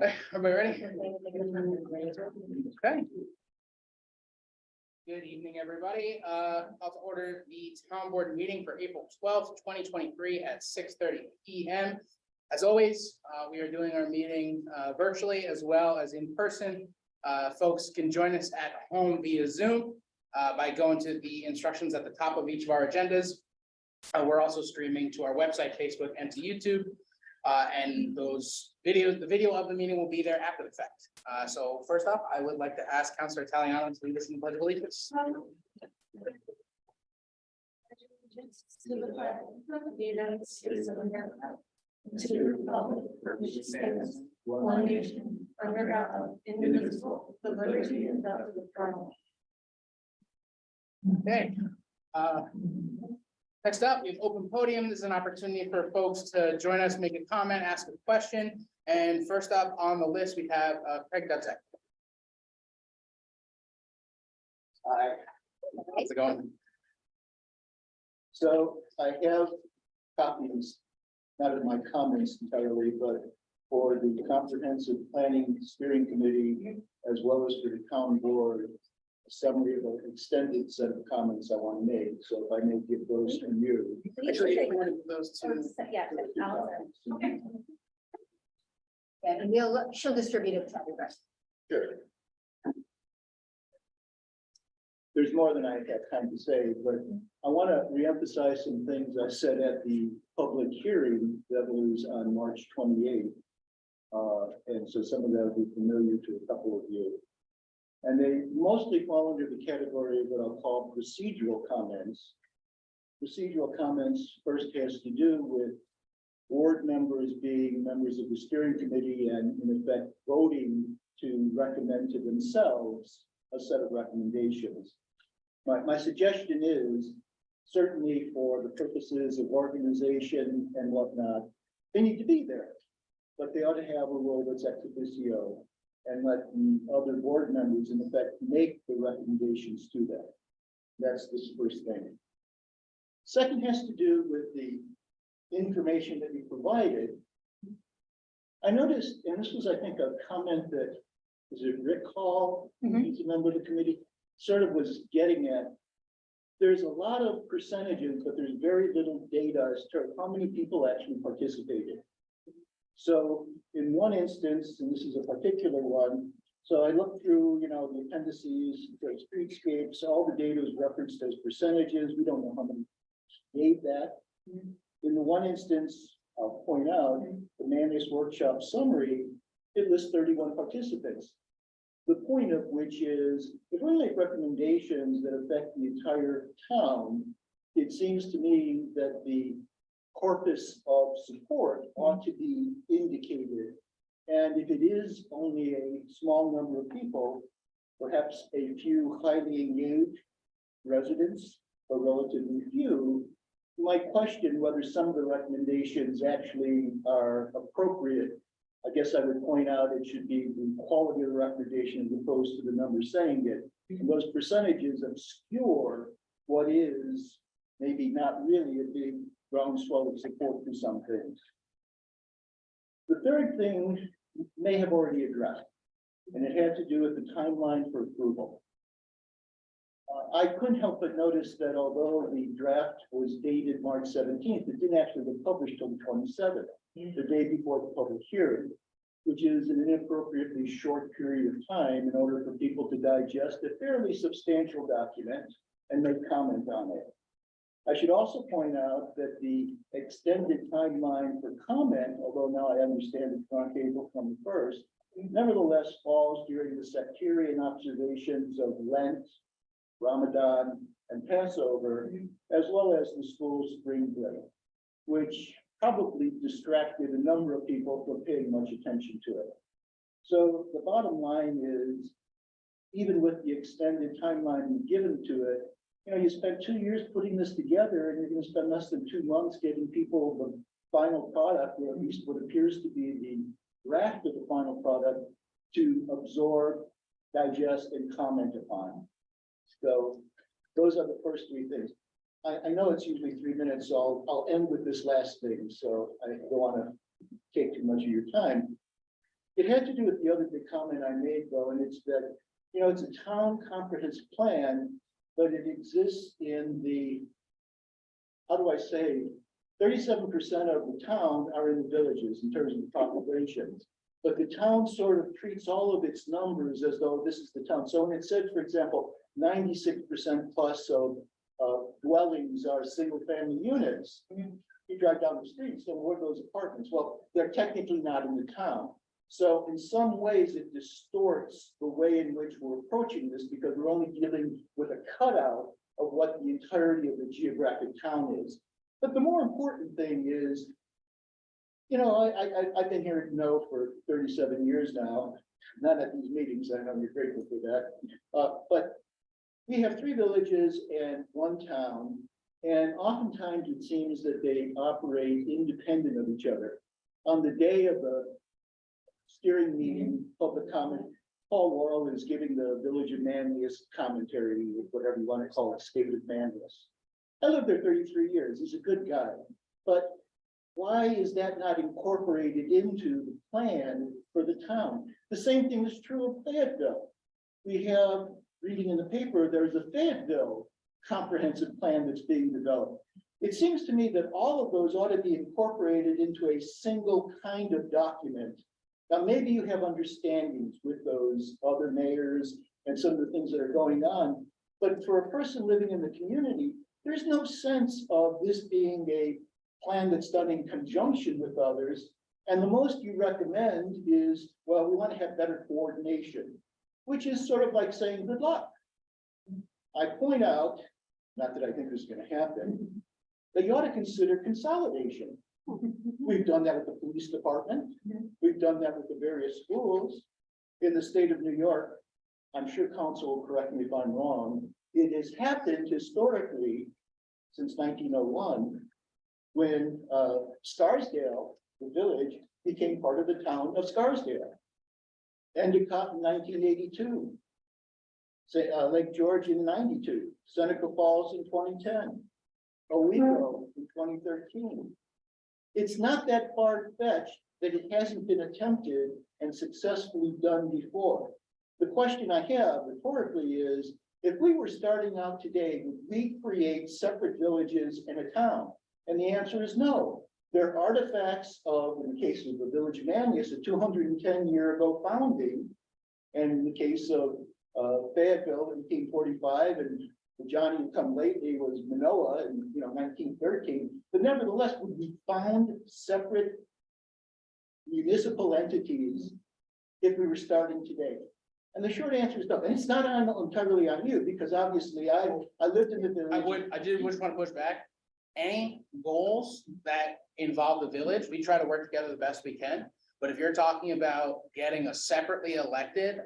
Everybody ready? Okay. Good evening, everybody. I'll order the town board meeting for April 12th, 2023 at 6:30 p.m. As always, we are doing our meeting virtually as well as in person. Folks can join us at home via Zoom by going to the instructions at the top of each of our agendas. We're also streaming to our website, Facebook, and to YouTube. And those videos, the video of the meeting will be there after the fact. So first off, I would like to ask Councilor Italiano to lead us in the Pledge of Allegiance. To the flag of the United States of America, to the republic for which it stands, one nation, under God, indivisible, with liberty and justice for all. Okay. Next up, we have open podium. This is an opportunity for folks to join us, make a comment, ask a question. And first up on the list, we have Craig Dutzek. Hi. How's it going? So I have copies, not of my comments entirely, but for the comprehensive planning steering committee, as well as for the town board, a summary of an extended set of comments I want to make. So if I may give those to you. Actually, one of those two. Yeah, and she'll distribute it to everybody. Sure. There's more than I have time to say, but I want to reemphasize some things I said at the public hearing that was on March 28th. And so some of that will be familiar to a couple of you. And they mostly fall under the category of what I'll call procedural comments. Procedural comments first has to do with board members being members of the steering committee and in effect voting to recommend to themselves a set of recommendations. My suggestion is certainly for the purposes of organization and whatnot, they need to be there, but they ought to have a role that's ex officio and let the other board members in effect make the recommendations to them. That's the first thing. Second has to do with the information that you provided. I noticed, and this was, I think, a comment that, is it Rick Hall, he's a member of the committee, sort of was getting at. There's a lot of percentages, but there's very little data as to how many people actually participated. So in one instance, and this is a particular one, so I looked through, the appendices, the streetscapes, all the data is referenced as percentages. We don't know how many gave that. In the one instance, I'll point out, the Manlius workshop summary, it lists 31 participants. The point of which is, if we make recommendations that affect the entire town, it seems to me that the corpus of support ought to be indicated. And if it is only a small number of people, perhaps a few highly engaged residents, or relatively few, you might question whether some of the recommendations actually are appropriate. I guess I would point out it should be the quality of the recommendation as opposed to the number saying it. And those percentages obscure what is maybe not really a big groundswell of support for some things. The third thing may have already addressed, and it had to do with the timeline for approval. I couldn't help but notice that although the draft was dated March 17th, it didn't actually get published till the 27th, the day before the public hearing, which is an inappropriately short period of time in order for people to digest a fairly substantial document and make comment on it. I should also point out that the extended timeline for comment, although now I understand it's on April 21st, nevertheless falls during the sectarian observations of Lent, Ramadan, and Passover, as well as the school's spring break, which probably distracted a number of people from paying much attention to it. So the bottom line is, even with the extended timeline given to it, you spent 2 years putting this together, and you're going to spend less than 2 months getting people the final product, or at least what appears to be the draft of the final product, to absorb, digest, and comment upon. So those are the first 3 things. I know it's usually 3 minutes, so I'll end with this last thing. So I don't want to take too much of your time. It had to do with the other big comment I made, though, and it's that, you know, it's a town comprehensive plan, but it exists in the, how do I say, 37% of the town are in the villages in terms of the population. But the town sort of treats all of its numbers as though this is the town. So when it said, for example, 96% plus of dwellings are single family units, you drive down the street, so where are those apartments? Well, they're technically not in the town. So in some ways, it distorts the way in which we're approaching this because we're only dealing with a cutout of what the entirety of the geographic town is. But the more important thing is, you know, I've been here for 37 years now, not at these meetings, I know you're grateful for that. But we have 3 villages and 1 town, and oftentimes it seems that they operate independent of each other. On the day of the steering meeting, public comment, Paul Worrell is giving the Village of Manlius commentary, whatever you want to call it, State of Manlius. I lived there 33 years. He's a good guy. But why is that not incorporated into the plan for the town? The same thing is true of Fayetteville. We have, reading in the paper, there's a Fayetteville comprehensive plan that's being developed. It seems to me that all of those ought to be incorporated into a single kind of document. Now, maybe you have understandings with those other mayors and some of the things that are going on, but for a person living in the community, there's no sense of this being a plan that's done in conjunction with others. And the most you recommend is, well, we want to have better coordination, which is sort of like saying good luck. I point out, not that I think this is going to happen, that you ought to consider consolidation. We've done that with the police department. We've done that with the various schools. In the state of New York, I'm sure council will correct me if I'm wrong, it has happened historically since 1901, when Scarsdale, the village, became part of the town of Scarsdale. Endicott in 1982. Lake George in 92. Seneca Falls in 2010. Owego in 2013. It's not that far-fetched that it hasn't been attempted and successfully done before. The question I have rhetorically is, if we were starting out today, would we create separate villages in a town? And the answer is no. They're artifacts of, in the case of the village of Manlius, a 210-year-ago founding. And in the case of Fayetteville in 1845, and the Johnny who come lately was Manoa in 1913. But nevertheless, would we found separate municipal entities if we were starting today? And the short answer is no. And it's not entirely on you, because obviously I lived in the village. I just want to push back. Any goals that involve the village, we try to work together the best we can. But if you're talking about getting a separately elected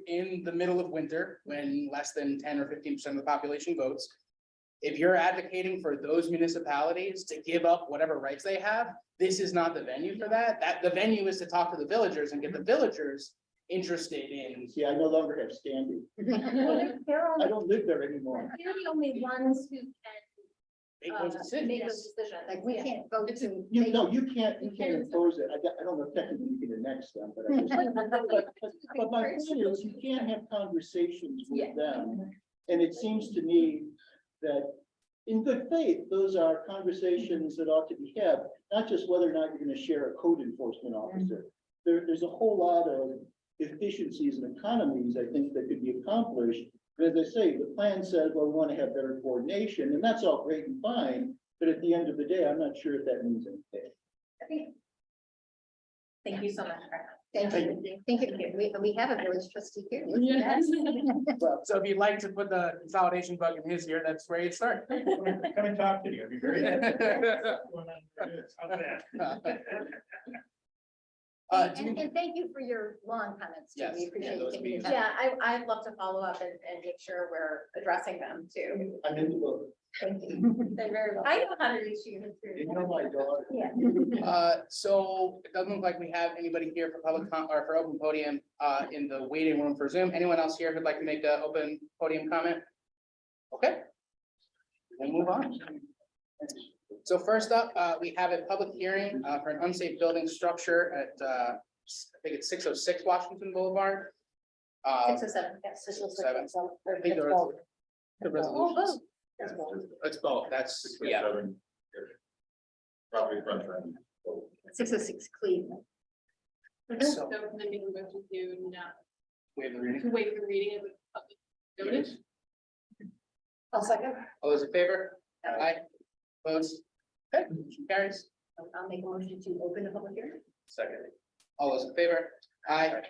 in the middle of winter, when less than 10 or 15% of the population votes, if you're advocating for those municipalities to give up whatever rights they have, this is not the venue for that. The venue is to talk to the villagers and get the villagers interested in. See, I no longer have standing. I don't live there anymore. They're the only ones who can Make those make decisions. those decisions. Like, we can't vote It's to. You can't impose it. I don't know if technically you can annex them, but I just, but my point is, you can't have conversations with them. And it seems to me that in good faith, those are conversations that ought to be had, not just whether or not you're going to share a code enforcement officer. There's a whole lot of efficiencies and economies, I think, that could be accomplished. But as I say, the plan says, well, we want to have better coordination, and that's all great and fine. But at the end of the day, I'm not sure if that means anything. Thank you so much. Thank you. Thank you. We have a village trustee here. Yes. So if you'd like to put the consolidation bug in his ear, that's where you start. Come and talk to you. It'd be great. And thank you for your long comments too. Yes, We appreciate yeah, you those taking the meetings. time. Yeah, I'd love to follow up and make sure we're addressing them too. I'm into both. Thank you. They're very well. I know how to reach you. You know my daughter. Yeah. So it doesn't look like we have anybody here for or for open podium in the waiting room for Zoom. Anyone else here who'd like to make an open podium comment? Okay. We'll move on. So first up, we have a public hearing for an unsafe building structure at I think it's 606 Washington Boulevard. 607, yes. 607. I think It's there both. was the Oh, resolution. both. It's both. It's both, that's, yeah, Property front end. 606 Cleveland. so So then we can go to now, we have the reading. to wait for the reading of the public notice. I'll second. All those in favor? Aye. Opposed? Okay, motion carries. I'll make a motion to open the public hearing. Second. All those in favor? Aye.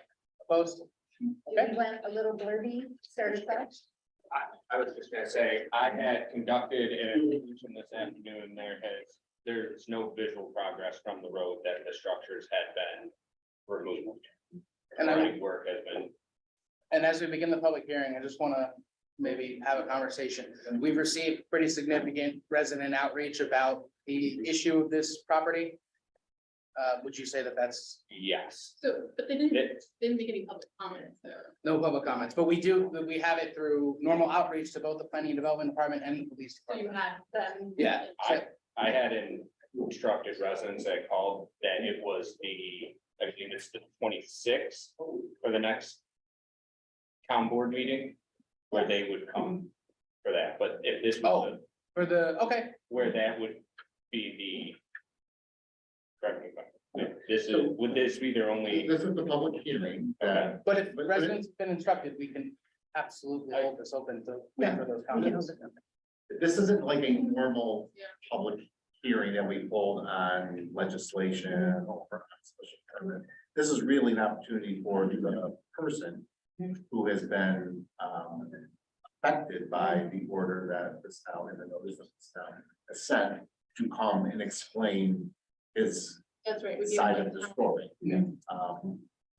Opposed? Do Okay. you want a little blurby, started first? I was just gonna say, I had conducted an evaluation this afternoon, there's no visual progress from the road that the structures had been removed. And I mean, Any work has been, and as we begin the public hearing, I just want to maybe have a conversation. We've received pretty significant resident outreach about the issue of this property. Would you say that that's yes. So, but they didn't make any public comments, so. no public comments, but we have it through normal outreach to both the planning and development department and the police So you department. had them. Yeah. I had instructed residents that called that it was I think it's the 26th for the next town board meeting, where they would come for that, but if this was For the, okay, where that would be correct me if I'm- would this be their only? This is the public hearing. but if residents have been instructed, we can absolutely hold this open to wait for those comments. This isn't like a normal Yeah. public hearing that we hold on legislation or on special permit. This is really an opportunity for the person who has been affected by the order that this town and the notice of this town has sent to come and explain his That's right. we gave side them of the time. story. Yeah.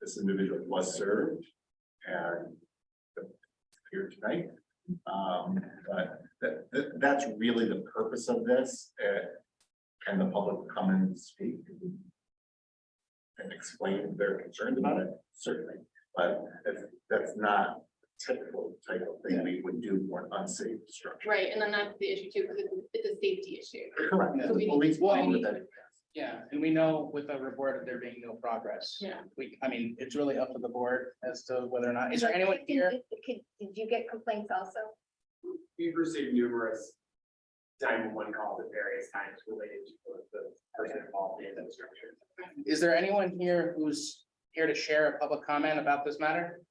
This individual was served and here tonight. But that's really the purpose of this. Can the public come and speak? And explain their concerns about it? Certainly, but that's not typical type of thing we would do for an unsafe structure. Right, and then that's the issue too, because it's a safety issue. Correct. Yeah. The police Well, follow we- that. Yeah, and we know with the report of there being no progress. Yeah. I mean, it's really up to the board as to whether or not, is there anyone here? Did you get complaints also? We've received numerous 911 calls at various times related to the person involved in the structure. Is there anyone here who's here to share a public comment about this matter?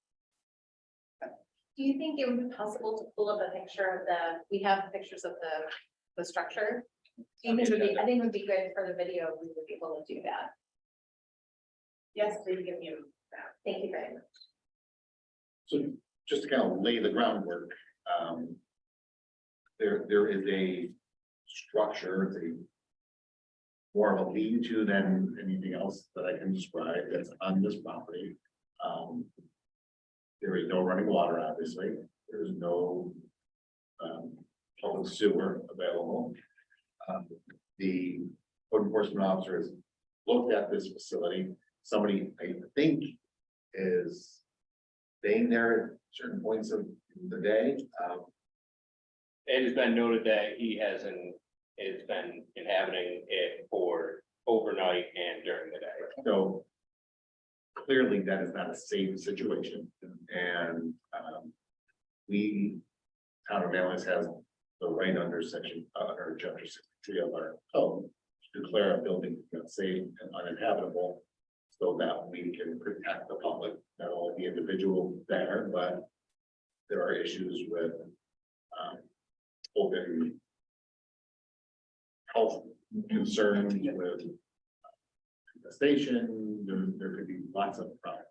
Do you think it would be possible to pull up a picture of we have pictures of the structure? Do you think I think it would be good for the video, if we would be able to do that. Yes, please give me that. Thank you very much. So just to kind of lay the groundwork, there is a structure, it's a more of a lean-to than anything else that I can describe that's on this property. There is no running water, obviously. There's no public sewer available. The code enforcement officer has looked at this facility. Somebody, I think, is staying there at certain points of the day. It has been noted that he has been inhabiting it for overnight and during the day. So clearly that is not a safe situation. And town of Manlius has the right under section, under chapter 63 of our code to declare a building unsafe and uninhabitable, so that we can protect the public, not only the individual there, but there are issues with open health concerns with infestation. There could be lots of problems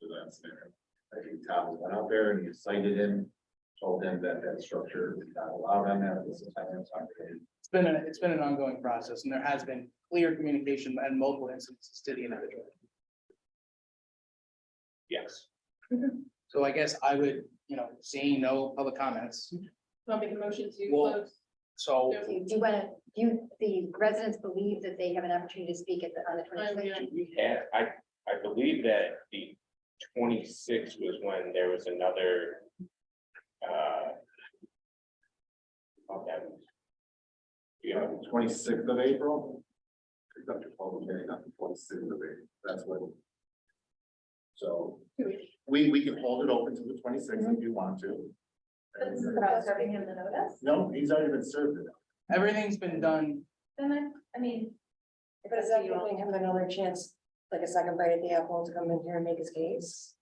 to that scenario. I think Tom went out there and he cited him, told him that structure is not allowed on that. This is how it's operated. It's been an ongoing process, and there has been clear communication and multiple instances to the individual. Yes. So I guess I would, seeing no public comments, So I'll make a motion to Well- close. so The residents believe that they have an opportunity to speak on the Yeah. 26th? We had, I believe that the 26th was when there was another. Okay. Yeah, 26th of April. Conduct a public hearing on the 26th of April. That's what So we can hold it open to the 26th if you want to. But this is about serving him the notice, No, he's already been served it. Everything's been done. then I mean. But is that giving him another chance, like a second bite at the apple to come in here and make his case?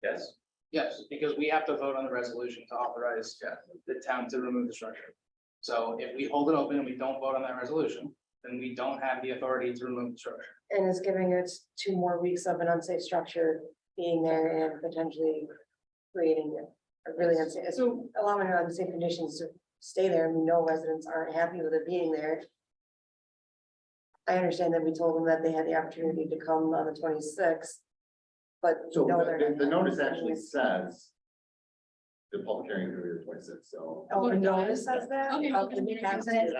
Yes. Yes, because we have to vote on the resolution to authorize the town to remove the structure. So if we hold it open and we don't vote on that resolution, then we don't have the authority to remove the structure. And is giving it 2 more weeks of an unsafe structure being there and potentially creating a really unsafe, so allowing an unsafe conditions to stay there, and we know residents aren't happy with it being there. I understand that we told them that they had the opportunity to come on the 26th. But So no, they're not the notice happy. actually says the public hearing is going to be the 26th, so. Oh, the notice says that? Okay. Oh, the accident?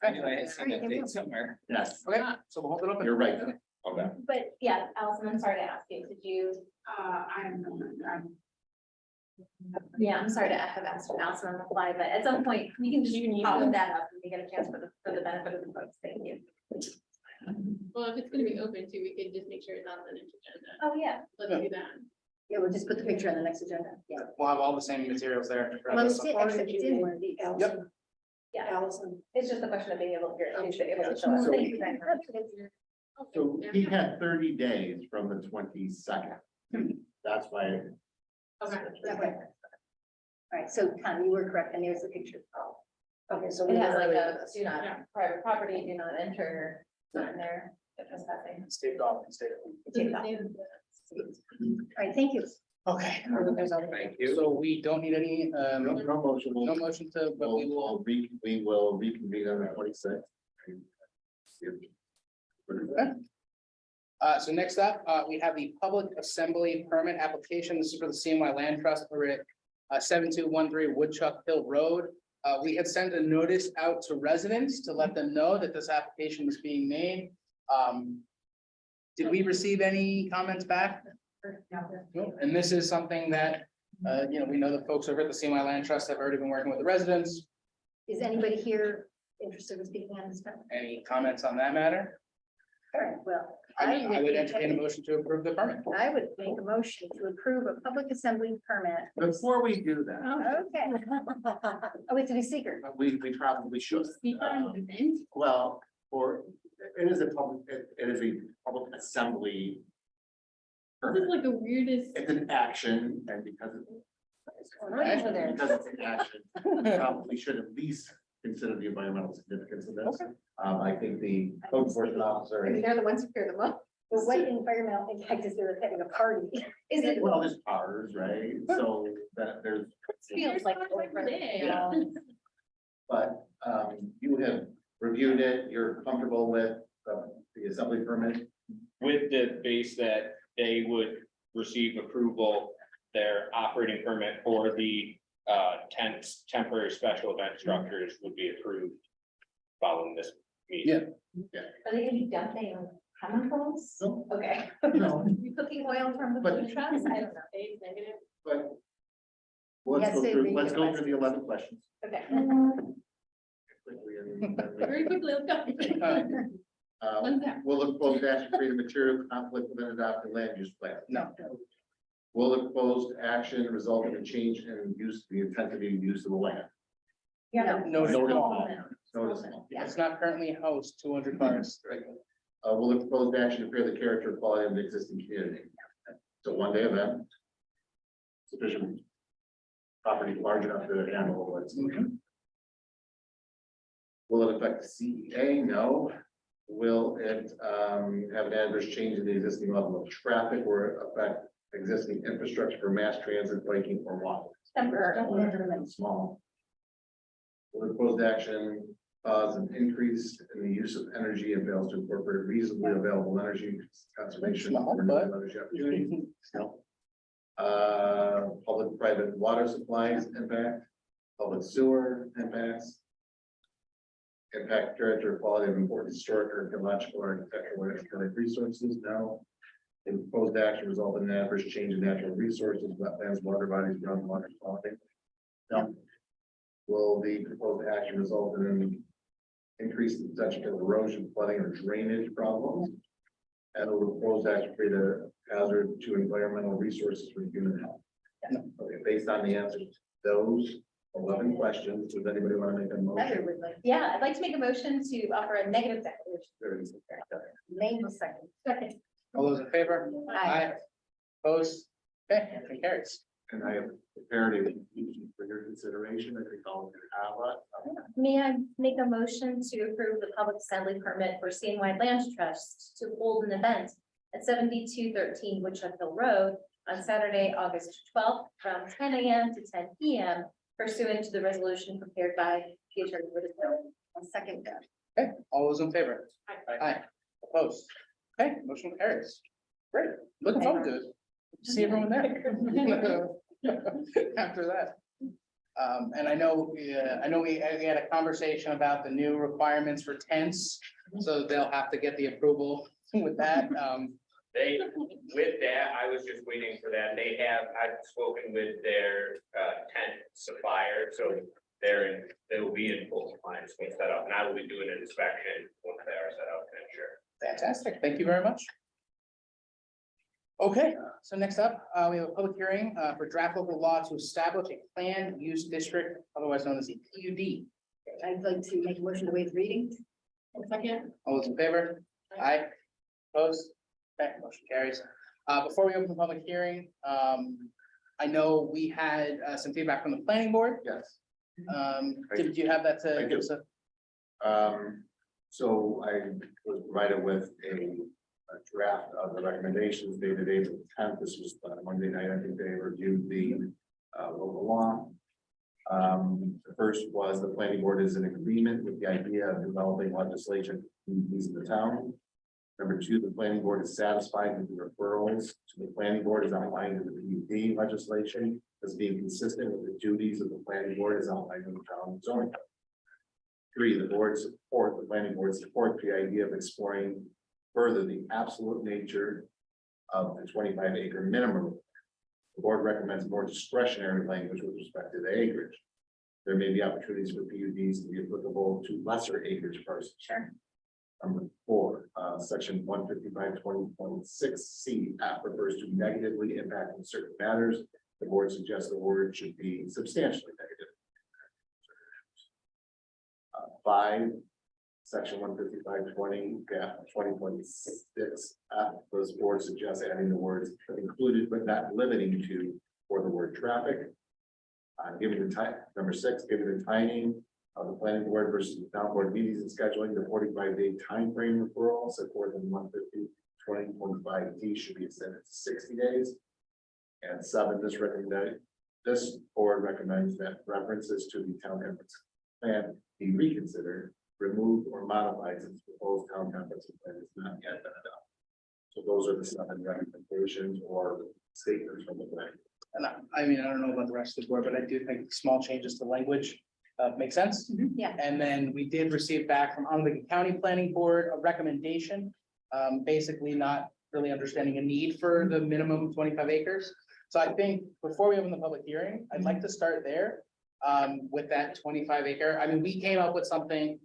Anyway, I see that date somewhere. Yes, Okay, so we'll hold it open. you're right. Okay. But yeah, Allison, I'm sorry to ask you, did you, I'm yeah, I'm sorry to have asked Allison on the fly, but at some point, you can just pop that up and we get a chance for the benefit of the folks, thank you. Well, if it's gonna be open too, we could just make sure it's on the next agenda. Oh, yeah. Let's do that. Yeah, we'll just put the picture on the next agenda. Yeah. We'll have all the same materials there. Well, it's actually, it's in one of these. Yep. Yeah, Allison. it's just a question of being able to hear, it, able to show us. So- Thank you very much. So he had 30 days from the 22nd. That's why. Okay. Okay. All right, so Tom, you were correct, and there's the picture. Okay, so It we has like have a do not, private property, do not enter, not in there, if trespassing. It's taped off and stayed. Take that. All right, thank you. Okay, there's other. Thank you. so we don't need any, No motion. no motion to, but we will. We will reconvene on the 26th. So next up, we have the public assembly permit application. This is for the CNY Land Trust over at 7213 Woodchuck Hill Road. We had sent a notice out to residents to let them know that this application was being made. Did we receive any comments back? No. And this is something that, we know the folks over at the CNY Land Trust have already been working with the residents. Is anybody here interested in speaking on this? Any comments on that matter? All right, well. I would entertain a motion to approve the permit. I would make a motion to approve a public assembly permit. Before we do that, Okay. Oh, it's a secret. we probably should. Well, it is a public assembly. This is like the weirdest. It's an action, and because What is there? because it's an action, probably should at least consider the environmental significance of this. I think the code enforcement officer. I mean, they're the ones who hear the most. Well, what environmental impact is there of having a party? Is it? Well, there's powers, right? So that there's. Feels like. Yeah. But you have reviewed it, you're comfortable with the assembly permit? With the base that they would receive approval, their operating permit for the temporary special event structures would be approved following this meeting. Are they gonna be dumping chemicals? No. Okay. No. You cooking oil from the But- food trucks? I don't know. It's negative. But. Yes, they read Let's the go through the 11 questions. Okay. quickly and then Very quickly, let's go. One's there. Will the proposed action create a material conflict with an adopted land use plan? No. Will the proposed action result in a change in use, the intensity and use of the land? Yeah. No, Notice no, all. Notice all. it's not currently host 200 cars, right? Will the proposed action impair the character and quality of the existing community? It's a one-day event. Sufficient property large enough to handle what's. Will it affect the CEA? No. Will it have an adverse change in the existing level of traffic or affect existing infrastructure for mass transit, biking, or walking? Temporary. Small. Will the proposed action cause an increase in the use of energy and fails to incorporate reasonably available energy conservation? Small, or renewable energy opportunities? No. Public-private water supplies impact, public sewer impacts. Impact character, quality of important historic or ecological or architectural or economic resources, no. The proposed action result in an adverse change in natural resources, wetlands, water bodies, groundwater quality. No. Will the proposed action result in an increase in potential for erosion, flooding, or drainage problems? And will the proposed action create a hazard to environmental resources for human health. Okay, based on the answers to those 11 questions, does anybody want to make a Heather motion? would like, Yeah, I'd like to make a motion to offer a negative declaration. May second. Second. All those in favor? Aye. Opposed? Okay, motion carries. And I have prepared a resolution for your consideration. I think all of you have that. May I make a motion to approve the public assembly permit for CNY Land Trust to hold an event at 7213 Woodchuck Hill Road on Saturday, August 12th, from 10 a.m. to 10 p.m. pursuant to the resolution prepared by the attorney for the bill. I'll second that. Okay, all those in favor? Aye. Opposed? Okay, motion carries. Great, looking forward to it. See everyone there. After that. And I know we had a conversation about the new requirements for tents, so they'll have to get the approval with that. They, with that, I was just waiting for that. I've spoken with their tent supplier, so they will be in full compliance when set up, and I will be doing an inspection once they are set up to ensure. Fantastic, thank you very much. Okay, so next up, we have a public hearing for draft local law to establish a planned use district, otherwise known as a PUD. I'd like to make a motion to waive reading. Second. All those in favor? Aye. Opposed? Okay, motion carries. Before we open the public hearing, I know we had some feedback from the planning board. Yes. Did you have that to I give us a? So I was provided with a draft of the recommendations dated April 10th. This was Monday night. I think they reviewed the local law. The first was the planning board is in agreement with the idea of developing legislation in the town. Number two, the planning board is satisfied with the referrals to the planning board as outlined in the PUD legislation as being consistent with the duties of the planning board as outlined in the town zoning code. Three, the planning board support the idea of exploring further the absolute nature of the 25-acre minimum. The board recommends more discretionary language with respect to the acreage. There may be opportunities for PUDs to be applicable to lesser acreage parcels. Sure. Number four, section 155.20.6C refers to negatively impacting certain matters. The board suggests the word should be substantially negative. Five, section 155.20.6. Those boards suggest adding the words included but not limiting to for the word traffic. Given the time, number six, given the timing of the planning board versus the town board meetings and scheduling, the 45-day time frame referral set forth in 150.20.5D should be extended to 60 days. And seven, this board recommends that references to the town efforts plan be reconsidered, removed, or modified since proposed town comprehensive plan has not yet been adopted. So those are the seven recommendations or statements from the plan. And I mean, I don't know about the rest of the board, but I do think small changes to language make sense. Yeah. And then we did receive back from Onondaga County Planning Board a recommendation, basically not really understanding a need for the minimum 25 acres. So I think before we open the public hearing, I'd like to start there with that 25 acre. I mean, we came up with something,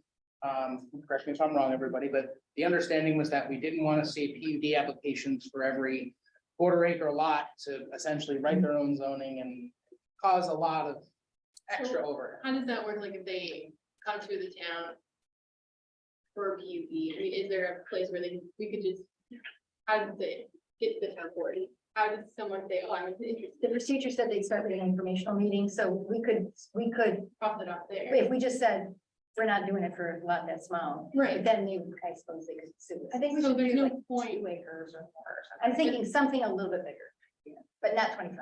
correct me if I'm wrong, everybody, but the understanding was that we didn't want to see PUD applications for every quarter acre lot to essentially write their own zoning and cause a lot of extra overhead. How does that work? Like if they come to the town for a PUD, I mean, is there a place where we could just, how does it get to the town board? How does someone say, oh, I'm interested, The procedure said they'd start with an informational meeting, so we could, cross it off there? if we just said, we're not doing it for a lot that small. Right. Then they, I suppose they could sue us. I think we So should there's do no like point. 2 acres or more. Or something. I'm thinking something a little bit bigger, but not 25.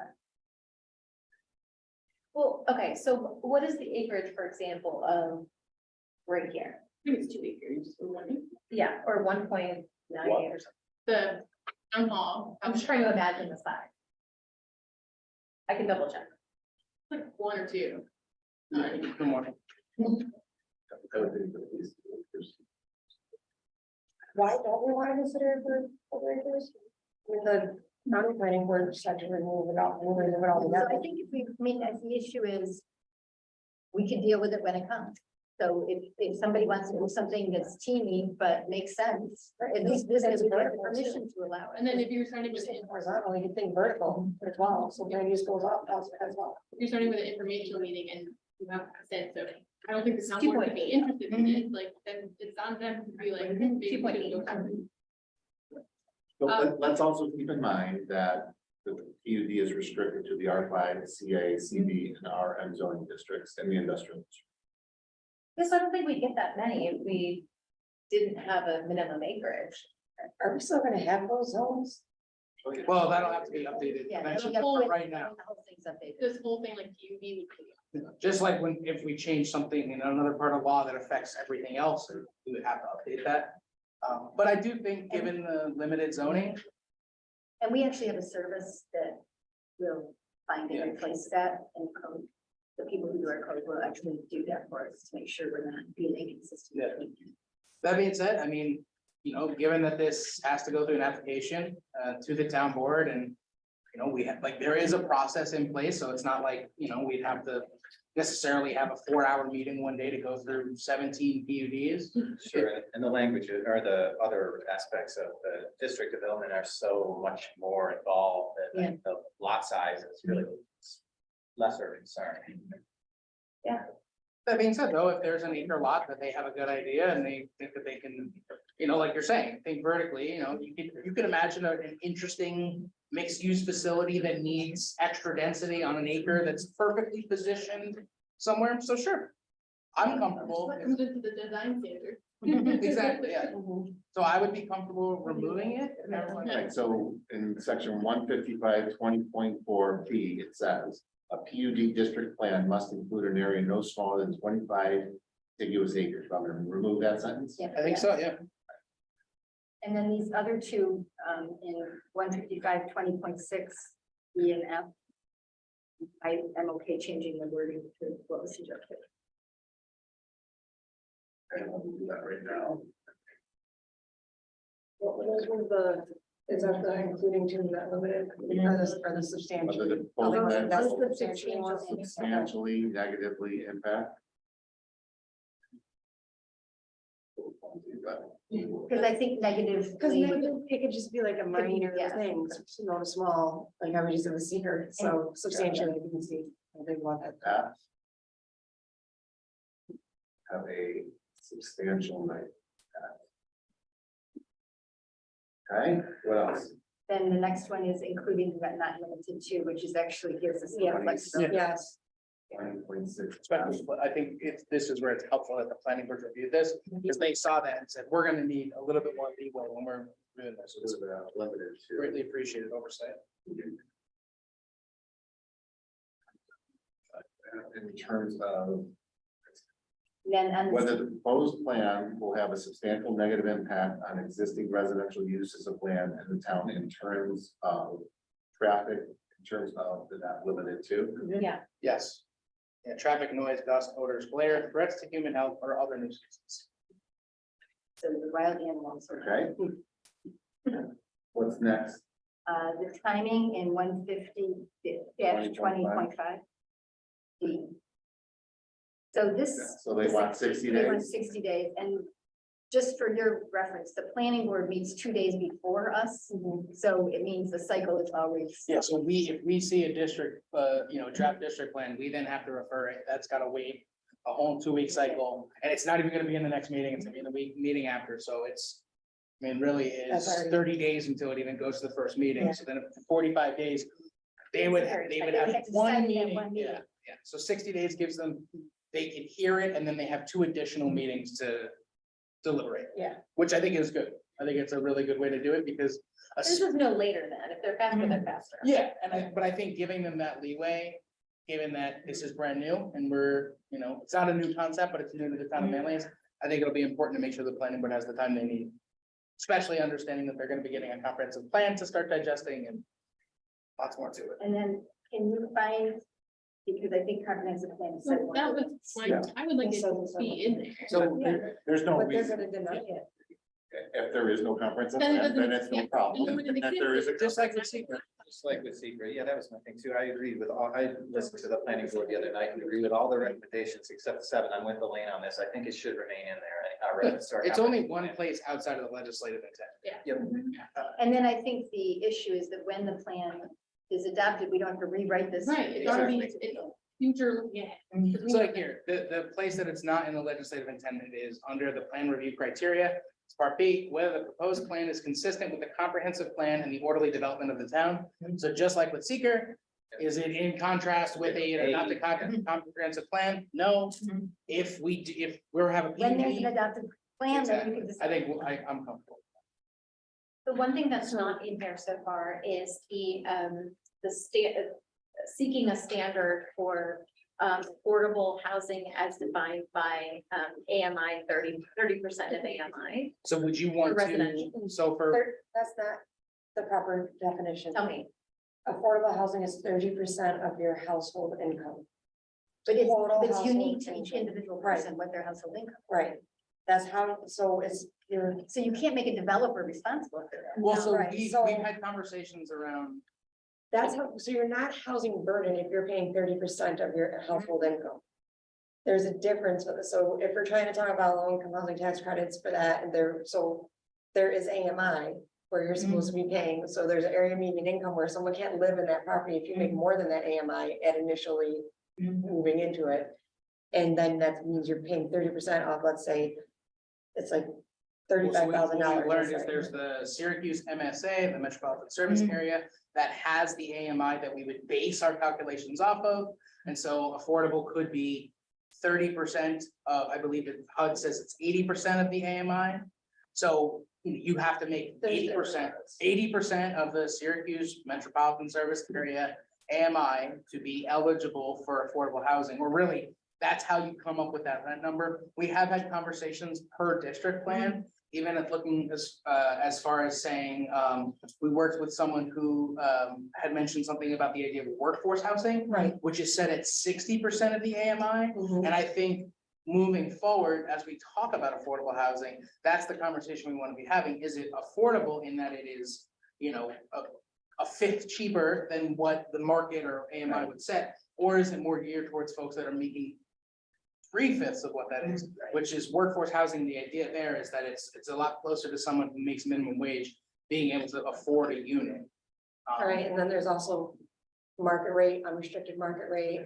Well, okay, so what is the acreage, for example, of right here? I think it's 2 acres or one. Yeah, or 1.9 acres. The town hall. I'm just trying to imagine the size. I can double check. Like 1 or 2. Good morning. Why don't we want to consider it for other acres? With the county planning board decided to remove it all, So I think if we, I mean, if the issue is, we can deal with it when it comes. So if somebody wants to do something that's teeny, but makes sense, at least this is permission to allow it. And then if you're starting with, the- Horizontal, you think vertical as well, so land use goes up as well. if you're starting with an informational meeting and you have consent, so I don't think the town Two board would point be interested in it, like, then it's on them to be like. maybe we should 2.8. go something. But let's also keep in mind that the PUD is restricted to the R5, CA, CB, and RM zoning districts and the industrial. district. Yes, I don't think we'd get that many if we didn't have a minimum acreage. Are we still gonna have those zones? Well, that'll have to be updated Yeah, eventually, that'll but be right now. The whole thing's updated. This whole thing, like, PUD would be. Just like when, if we change something in another part of law that affects everything else, we would have to update that. But I do think, given the limited zoning, And we actually have a service that will find and replace that and code. The people who do our code will actually do that for us to make sure we're not being inconsistent. Yeah. that being said, I mean, given that this has to go through an application to the town board and. We have, like, there is a process in place, so it's not like, we'd have to necessarily have a 4-hour meeting one day to go through 17 PUDs. Sure, and the language or the other aspects of the district development are so much more involved that like, the lot size is really lesser concern. That being said, though, if there's an acre lot that they have a good idea and they think that they can, like you're saying, think vertically, you could imagine an interesting mixed-use facility that needs extra density on an acre that's perfectly positioned somewhere, so sure. I'm comfortable. What comes into the design standard. Exactly, yeah. So I would be comfortable removing it. if everyone- Right, so in section 155, 20.4 B, it says, a PUD district plan must include an area no smaller than 25 contiguous acres. I'm gonna remove that sentence. Yeah, I think so, yeah. And then these other two, in 155, 20.6, E and F. I am okay changing the wording to what was suggested. And we'll do that right now. What were those were is that the including to that limited, or the substantial? Whether the Oh, proposed that's plan the substantial. substantially negatively impact. Because I think Because negatively, it could just be like a minor yeah. thing, small, like how we just in the secret, so substantially, you can see. They want that. That have a substantial night. Okay, what else? then the next one is including but not limited to, which is actually gives us more Yeah. flexibility. Yes. 1.6. Especially, I think this is where it's helpful that the planning board reviewed this, because they saw that and said, we're gonna need a little bit more leeway when we're doing this. It's Limited to. greatly appreciated oversight. In terms of Then on whether the proposed plan will have a substantial negative impact on existing residential uses of land in the town in terms of traffic, in terms of that limited to. Yeah. Yes. Yeah, traffic, noise, dust, odors, glare, threats to human health, or other nuisances. so the wild animals. Okay. What's next? The timing in 150-20.5. So this. So they want 60 They want days? 60 days, and just for your reference, the planning board meets 2 days before us, so it means the cycle is always. Yeah, so if we see a district, draft district plan, we then have to refer it, that's gotta wait a whole 2-week cycle, and it's not even gonna be in the next meeting, it's gonna be in the meeting after, so it's. I mean, really That's is already- 30 days until it even goes to the first meeting, Yeah. so then 45 days. They would have They one have to decide in that meeting, one meeting. yeah, so 60 days gives them, they can hear it, and then they have 2 additional meetings to deliberate. Yeah. Which I think is good, I think it's a really good way to do it, because. This is no later than, if they're faster, they're faster. Yeah, but I think giving them that leeway, given that this is brand new and we're, it's not a new concept, but it's new to the town of Manlius. I think it'll be important to make sure the planning board has the time they need. Especially understanding that they're gonna be getting a comprehensive plan to start digesting and lots more to it. And then can you find, because I think comprehensive plan is. So that was, Yeah. I would like it to be in there. So there's no But they're reason, gonna deny it. if there is no comprehensive Then it plan, then doesn't- it's no yeah, problem. then it wouldn't And if there is a Just like with secret. Just like with secret, yeah, that was my thing too. I agree with all, I listened to the planning board the other night and agree with all the recommendations except the 7. I'm with Elaine on this. I think it should remain in there. It's only one place outside of the legislative intent. Yep. And then I think the issue is that when the plan is adopted, we don't have to rewrite this. Right, it's already, it's future looking ahead. 'Cause we So know like here, the place that it's not in the legislative intent is under the plan review criteria. It's part B, whether the proposed plan is consistent with the comprehensive plan and the orderly development of the town. So just like with seeker, is it in contrast with a adopted comprehensive plan? No. If if we're have a When there's an PUD, adopted plan, then you can I decide. think I'm comfortable. The one thing that's not in there so far is seeking a standard for affordable housing as defined by AMI 30% of AMI. So would you want to, residential. so for, That's not the proper definition. Tell me, Affordable housing is 30% of your household income. But it's, Total it's household unique to each income. individual Right. person, what their household income. Right. That's how, so it's, you're, So you can't make a developer responsible for that. well, so right, we've so- had conversations around, that's how, so you're not housing burden if you're paying 30% of your household income. There's a difference with it. So if we're trying to talk about low income housing tax credits for that, and there is AMI where you're supposed to be paying, so there's an area median income where someone can't live in that property if you make more than that AMI at initially moving into it. And then that means you're paying 30% off, let's say, it's like $35,000. What we learned is there's the Syracuse MSA, the Metropolitan Service Area, that has the AMI that we would base our calculations off of. And so affordable could be 30% of, I believe that HUD says it's 80% of the AMI. So you have to make 80% of the Syracuse Metropolitan Service Area AMI to be eligible for affordable housing, or really, that's how you come up with that rent number. We have had conversations per district plan, even at looking as far as saying, we worked with someone who had mentioned something about the idea of workforce housing, Right. which is set at 60% of the AMI. Mhm. And I think moving forward, as we talk about affordable housing, that's the conversation we want to be having. Is it affordable in that it is, a fifth cheaper than what the market or AMI would set? Or is it more geared towards folks that are making 3/5 of what that is, which is workforce housing? The idea there is that it's a lot closer to someone who makes minimum wage being able to afford a unit. All right, and then there's also market rate, unrestricted market rate.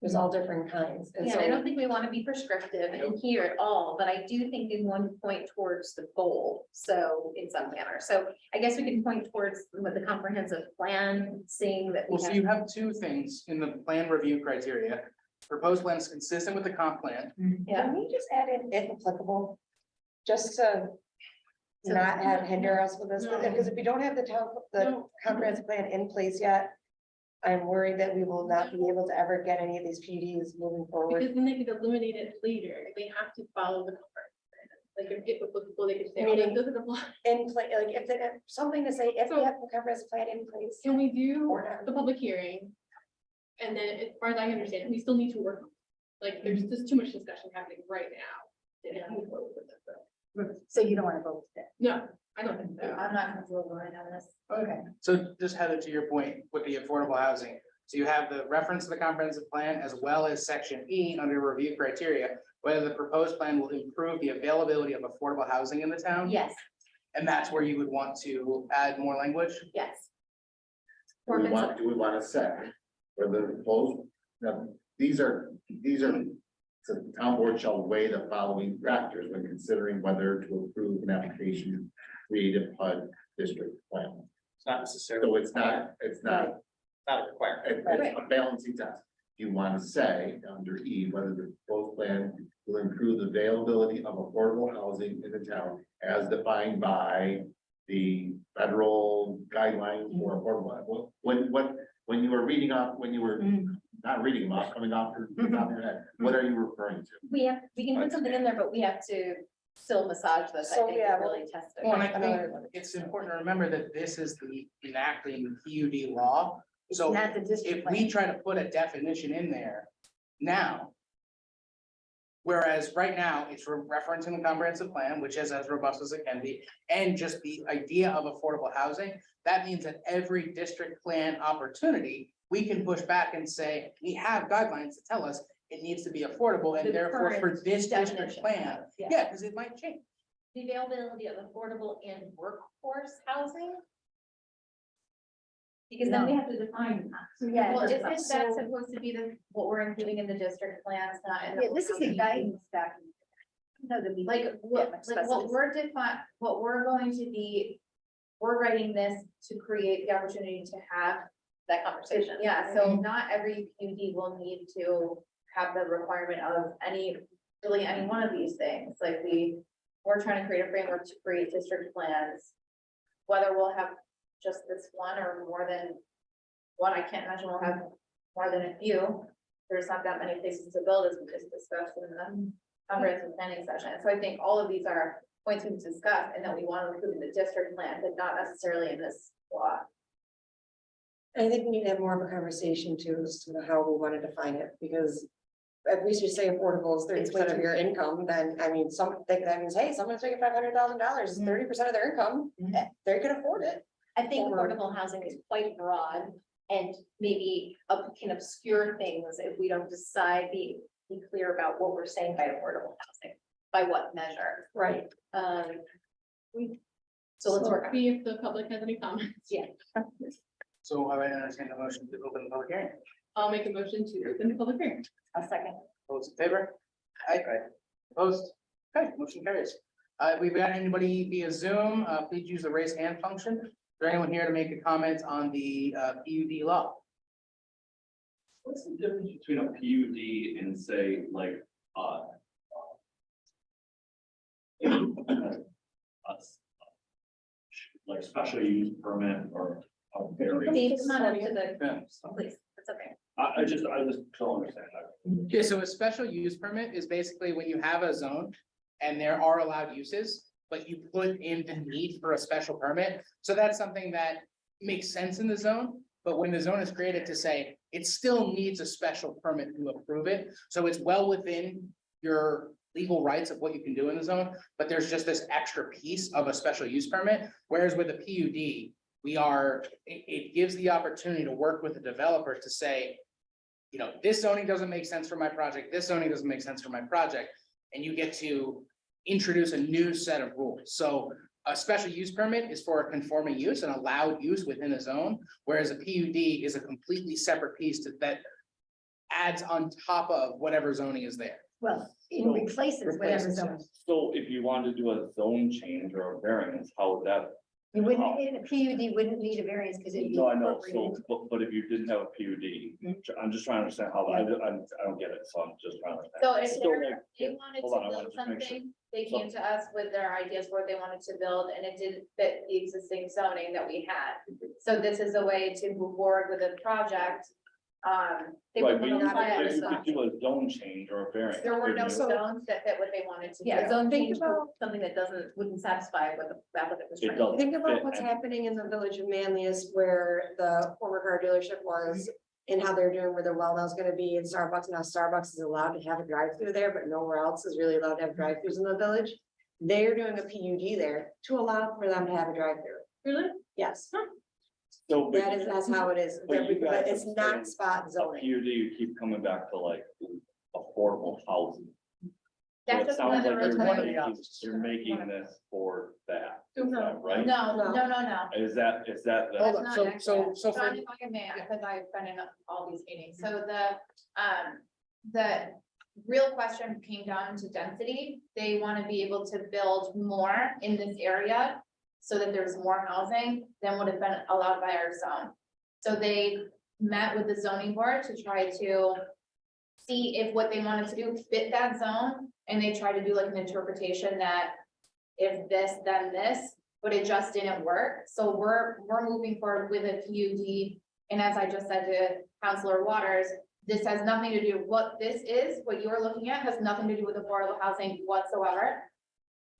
There's all different kinds. And yeah, so I don't think we want to be prescriptive in here at all, but I do think we want to point towards the goal. So in some manner, so I guess we can point towards with the comprehensive plan, seeing that we Well, so have. you have two things in the plan review criteria. Proposed plan is consistent with the comp plan. Yeah. Can we just add in if applicable? Just to not have hinder us with this, because if we don't have the comprehensive plan in place yet, I'm worried that we will not be able to ever get any of these PDs moving forward. Because then they could eliminate it later, they have to follow the comprehensive plan. Like if applicable, they could say, oh, Meaning- it doesn't apply. In play, like if they, something to say, if we So- have the comprehensive plan in place. Can we do Or not. the public hearing? And then as far as I understand, we still need to work, on it. Like, there's just too much discussion happening right now. to move forward with it, so. So you don't want to vote today. No, I don't think so. I'm not comfortable voting on this. Okay. So just Heather, to your point with the affordable housing, so you have the reference to the comprehensive plan as well as section E under review criteria, whether the proposed plan will improve the availability of affordable housing in the town. Yes, And that's where you would want to add more language. yes. Do we want to say whether the proposed, now, these are, so the town board shall weigh the following factors when considering whether to approve an application creative HUD district plan. It's not necessarily. So it's not Not a requirement. it's a balancing test. You want to say under E, whether the proposed plan will improve the availability of affordable housing in the town as defined by the federal guidelines for affordable. When you were reading off, when you were not reading them off, coming off your top of your head, what are you referring to? We can put something in there, but we have to still massage this, I So, think, yeah, and really test it. Well, and I think it's important to remember that this is the enacting PUD law. So Not the district if plan. we try to put a definition in there now, Whereas right now, it's referencing the comprehensive plan, which is as robust as it can be, and just the idea of affordable housing. That means that every district plan opportunity, we can push back and say, we have guidelines to tell us it needs to be affordable, and The therefore for current this district definition. plan, Yeah. yeah, because it might change. The availability of affordable and workforce housing. Because then we have to define that. Yeah. Well, isn't that So- supposed to be what we're including in the district plans, not in the. Yeah, this is the guidance document. No, that we. Like, what we're what we're going to be, we're writing this to create the opportunity to have that conversation. Yeah, so not every PUD will need to have the requirement of really any one of these things, like we're trying to create a framework to create district plans. Whether we'll have just this one or more than one, I can't imagine we'll have more than a few. There's not that many places to build, as we just discussed in the comprehensive planning session. So I think all of these are points we've discussed and that we want to include in the district plan, but not necessarily in this law. I think we need to have more of a conversation too, as to how we want to define it, because at least you say affordable is 30% of your income, then, I mean, that means, hey, someone's making $500,000, 30% of their income, they can afford it. I think Or- affordable housing is quite broad and maybe can obscure things if we don't decide, be clear about what we're saying by affordable housing, by what measure. Right. So let's work on it. See if the public has any comments. Yeah. So I would entertain the motion to open the public hearing. I'll make a motion to open the public hearing. A second. Those in favor? Aye. Opposed? Okay, motion carries. We've got anybody via Zoom, please use the raise hand function. Is there anyone here to make a comment on the PUD law? What's the difference between a PUD and say like, like special use permit or a variance? Dave, come on up to Yeah. the, please, it's okay. I just don't understand that. Yeah, so a special use permit is basically when you have a zone and there are allowed uses, but you put in the need for a special permit. So that's something that makes sense in the zone, but when the zone is created to say, it still needs a special permit to approve it. So it's well within your legal rights of what you can do in the zone, but there's just this extra piece of a special use permit. Whereas with a PUD, it gives the opportunity to work with the developer to say, you know, this zoning doesn't make sense for my project, this zoning doesn't make sense for my project, and you get to introduce a new set of rules. So a special use permit is for a conforming use and allowed use within a zone, whereas a PUD is a completely separate piece that adds on top of whatever zoning is there. Well, it replaces whatever Replaces, zone. So if you wanted to do a zone change or a variance, how would that? You wouldn't, in a PUD wouldn't need a variance because it'd be No, I know, incorporated. so, but if you didn't have a PUD, I'm just trying to understand how, I don't get it, so I'm just trying to. So understand. if Still they like- wanted hold on, I to wanna build just make sure. something, they came to us with their ideas where they wanted to build and it didn't fit the existing zoning that we had. So this is a way to move forward with a project. They Right, would but you not apply could- you ourselves. could do a zone change or a variance. There were no couldn't you? zones that fit what they wanted to do. Yeah, Zone think change about- was something that wouldn't satisfy what the applicant was It trying to do. doesn't. Think about fit what's and- happening in the village of Manlius where the former car dealership was. And how they're doing where the well now's gonna be in Starbucks. Now Starbucks is allowed to have a drive-through there, but nowhere else is really allowed to have drive-throughs in the village. They're doing a PUD there to allow for them to have a drive-through. Really? Yes, So. that's how it is. But you guys It's are not saying spot A zoning. PUD, you keep coming back to like affordable housing. So That's it just sounds another like you're requirement. making- You're making this for that, is No, that right? no. Is that Hold the, on, not so accurate. for, John, if I may, because I've been in all these meetings, so the real question came down to density. They want to be able to build more in this area so that there's more housing than would have been allowed by our zone. So they met with the zoning board to try to see if what they wanted to do fit that zone, and they tried to do like an interpretation that if this, then this, but it just didn't work. So we're moving forward with a PUD. And as I just said to Councilor Waters, this has nothing to do, what this is, what you're looking at has nothing to do with affordable housing whatsoever.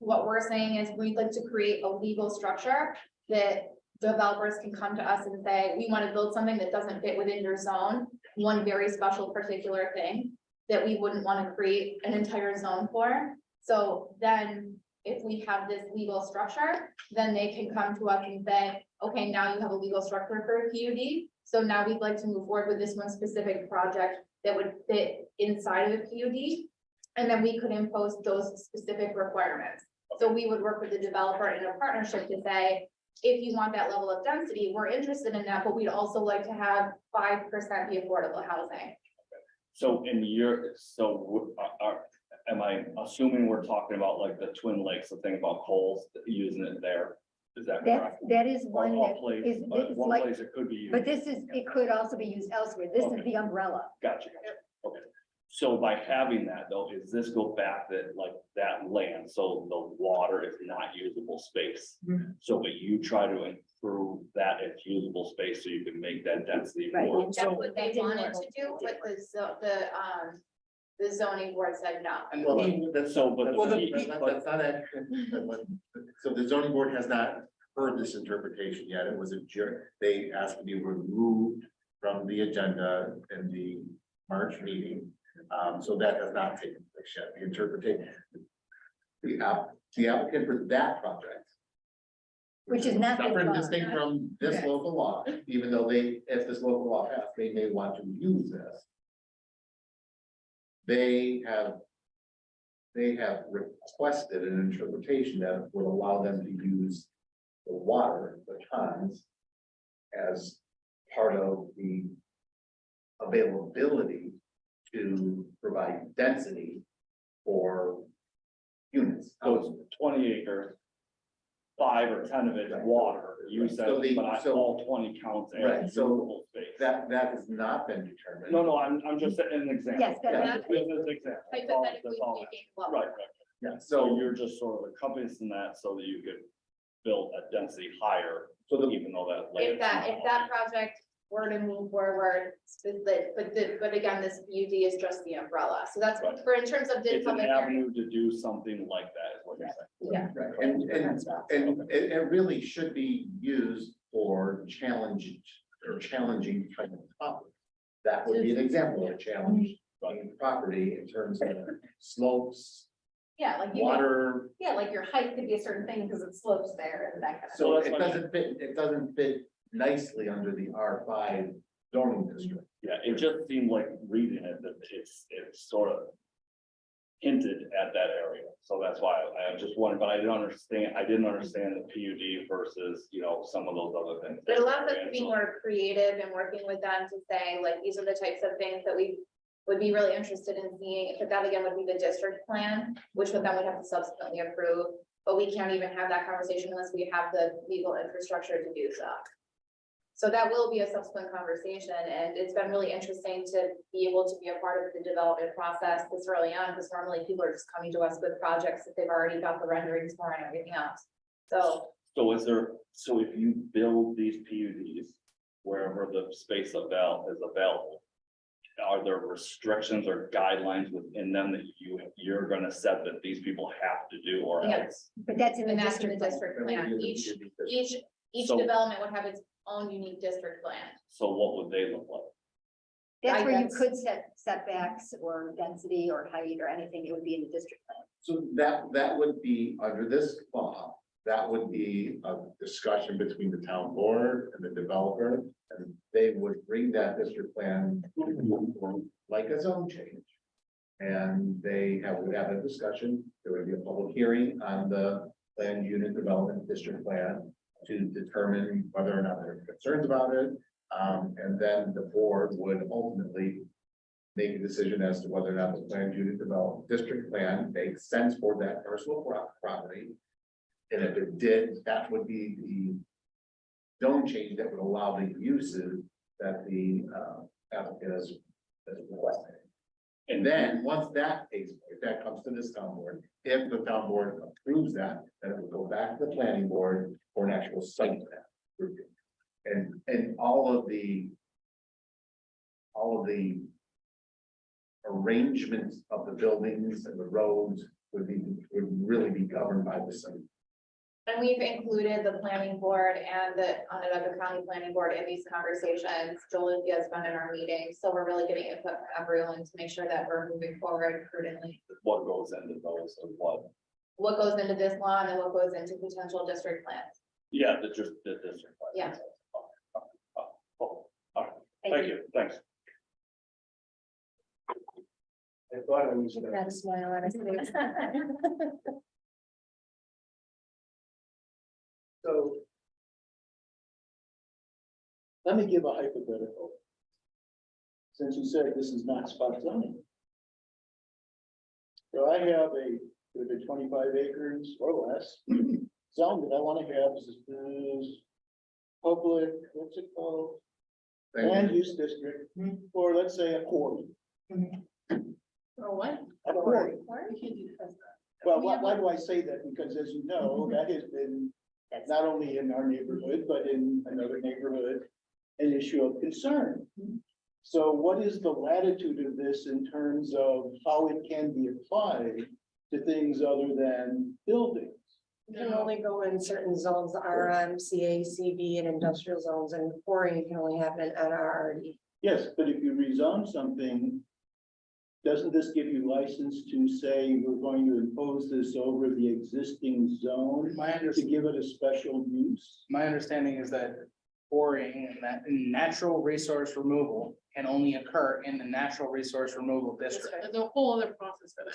What we're saying is we'd like to create a legal structure that developers can come to us and say, we want to build something that doesn't fit within your zone, one very special particular thing. that we wouldn't want to create an entire zone for. So then if we have this legal structure, then they can come to us and say, okay, now you have a legal structure for a PUD. So now we'd like to move forward with this one specific project that would fit inside of a PUD. And then we could impose those specific requirements. So we would work with the developer in a partnership to say, if you want that level of density, we're interested in that, but we'd also like to have 5% be affordable housing. So in your, am I assuming we're talking about like the Twin Lakes, the thing about Coles using it there? Is that correct? That is Or one one that place, is, it's one like, place it could be used. but this is, it could also be used elsewhere. This is the umbrella. Gotcha, okay. So by having that though, is this go back that like that land, so the water is not usable space? So but you try to improve that as usable space so you can make that density Right. more. That's what they wanted to do, but the zoning board said no. Well, that's So, but Well, that's not accurate. So the zoning board has not heard this interpretation yet. It was they asked to be removed from the agenda in the March meeting. So that has not taken place yet. The interpretation. The applicant for that project. Which is not. Separate and distinct from this local law, even though if this local law passed, they may want to use this. They have requested an interpretation that would allow them to use the water, the ponds, as part of the availability to provide density for units. So it's 20 acres, 5 or 10 of it is water. You said, So but all 20 counts as Right, so usable space. That has not been determined. No, I'm just setting an example. Yes, Yeah. that, This is an example. That's all- Hypothetically that's all. speaking, well, Right. Yeah, So so, you're just sort of encompassing that so that you could build a density higher, so the, even though that. if that project were to move forward, but again, this PUD is just the umbrella. So that's Right. for in terms of this It's an public hearing. avenue to do something like that, is what you're saying. Yeah. right, and it really should be used for challenging kind of topics. That would be an example of a challenge on property in terms of slopes, Yeah, like you, water. yeah, like your height could be a certain thing because it slopes there and that kind of. So that's it what I doesn't fit nicely under the R5 zoning district. Yeah, it just seemed like reading it, that it's sort of hinted at that area. So that's why I just wanted, but I didn't understand the PUD versus, some of those other things. It allows us to be more creative and working with them to say, like, these are the types of things that we would be really interested in seeing, but that again would be the district plan, which would then would have to subsequently approve. But we can't even have that conversation unless we have the legal infrastructure to do so. So that will be a subsequent conversation, and it's been really interesting to be able to be a part of the development process this early on, because normally people are just coming to us with projects that they've already got the renderings for and everything else. So So if you build these PUDs wherever the space is available, are there restrictions or guidelines within them that you're gonna set that these people have to do or else? yes, but that's in the and that's in the district. district plan. Each So- development would have its own unique district plan. So what would they look like? That's where you Guidance. could set setbacks or density or height or anything. It would be in the district plan. So that would be, under this law, that would be a discussion between the town board and the developer. And they would bring that district plan like a zone change. And would have a discussion, there would be a public hearing on the planned unit development district plan to determine whether or not there are concerns about it. And then the board would ultimately make a decision as to whether or not the planned unit development district plan makes sense for that personal property. And if it did, that would be the zone change that would allow the uses that the applicant is requesting. And then, once that takes place, that comes to this town board, if the town board approves that, then it will go back to the planning board for an actual site plan review. And all of the arrangements of the buildings and the roads would really be governed by the site. And we've included the planning board and the Onondaga County Planning Board in these conversations. Jolithia has been in our meetings, so we're really getting input from everyone to make sure that we're moving forward prudently. What goes into those and what? What goes into this law and then what goes into potential district plans. Yeah, the district. Yeah. All right, thank you, thanks. I thought I was. Got a smile on his face. So. Let me give a hypothetical. Since you said this is not spot zoning. So I have could have been 25 acres or less, zone that I want to have is public, what's it called? Land use district, or let's say a quarry. Or what? A quarry. We can't do that. Well, why do I say that? Because as you know, that has been not only in our neighborhood, but in another neighborhood, an issue of concern. So what is the latitude of this in terms of how it can be applied to things other than buildings? You can only go in certain zones, RM, CA, CB, and industrial zones, and quarrying can only happen in NRRD. Yes, but if you rezone something, doesn't this give you license to say we're going to impose this over the existing zone to give it a special use? My understanding is that quarrying and that natural resource removal can only occur in the natural resource removal district. There's a whole other process for that.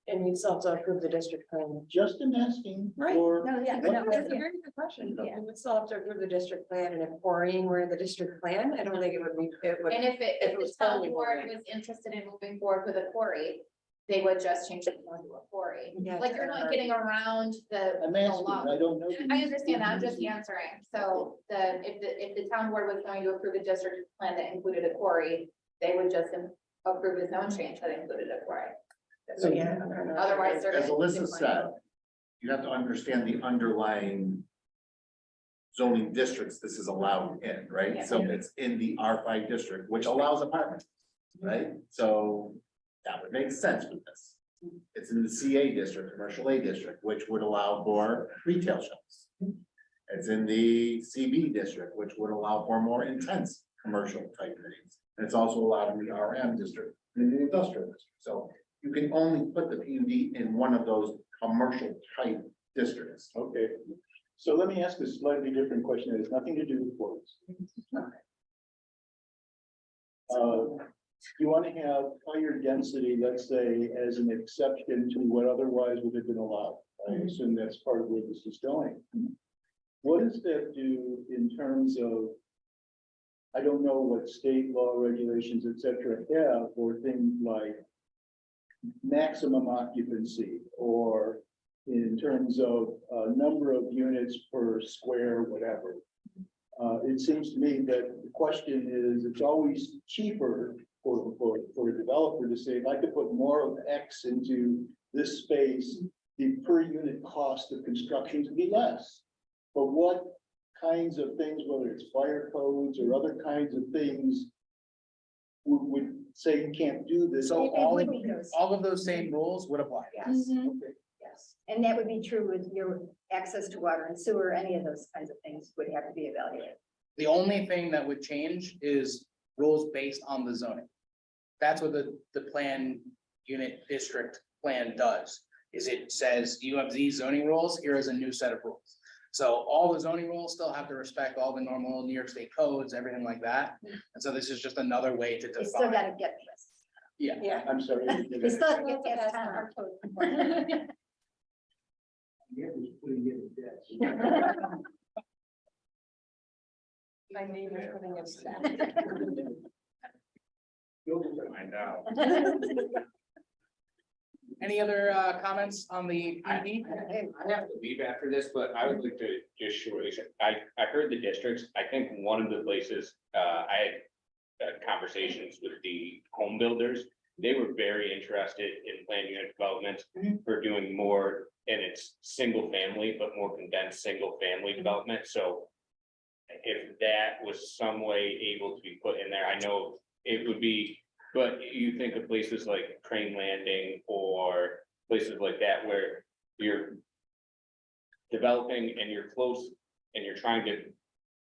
And you still have to approve the district plan. Just an asking Right. for. No, yeah, No, no, that's a yeah. very good question. Yeah. You would still have to approve the district plan, and if quarrying were in the district plan, I don't think it would be, it would. And if If it the was town totally board moving. was interested in moving forward with a quarry, they would just change it to a quarry. Yeah, Like, you're not getting around the I'm the asking, law. I don't know. I understand that, I'm just answering. So if the town board was going to approve a district plan that included a quarry, they would just approve a zone change that included a quarry. So, yeah. I don't know. Otherwise, they're. As gonna Alyssa do said, you have to understand the underlying zoning districts this is allowed in, right? So it's in the R5 district, which allows apartments, right? So that would make sense with this. It's in the CA district, commercial A district, which would allow for retail shops. It's in the CB district, which would allow for more intense commercial type things. And it's also allowed in the RM district, in the industrial district. So you can only put the PUD in one of those commercial type districts. Okay, so let me ask a slightly different question that has nothing to do with quotes. You want to have higher density, let's say, as an exception to what otherwise would have been allowed. I assume that's part of where this is going. What does that do in terms of, I don't know what state law regulations, et cetera, have for things like maximum occupancy, or in terms of number of units per square, whatever. It seems to me that the question is, it's always cheaper for a developer to say, if I could put more of X into this space, the per unit cost of construction to be less. But what kinds of things, whether it's fire codes or other kinds of things, would say you can't do this? So It would be those. all of those same rules would apply. Yes, Okay. yes. And that would be true with your access to water and sewer, any of those kinds of things would have to be evaluated. The only thing that would change is rules based on the zoning. That's what the plan unit district plan does, is it says you have these zoning rules, here is a new set of rules. So all the zoning rules still have to respect all the normal New York State codes, everything like that. And so this is just another way to They still define. gotta get this. Yeah, Yeah. I'm sorry. They still have to get past our code. My neighbor's putting in staff. Find out. any other comments on the PUD? I have to leave after this, but I would like to just shortly, I heard the districts. I think one of the places, I had conversations with the home builders. They were very interested in plan unit development for doing more, and it's single family, but more condensed single family development. So if that was some way able to be put in there, I know it would be, but you think of places like Crane Landing or places like that where you're developing and you're close and you're trying to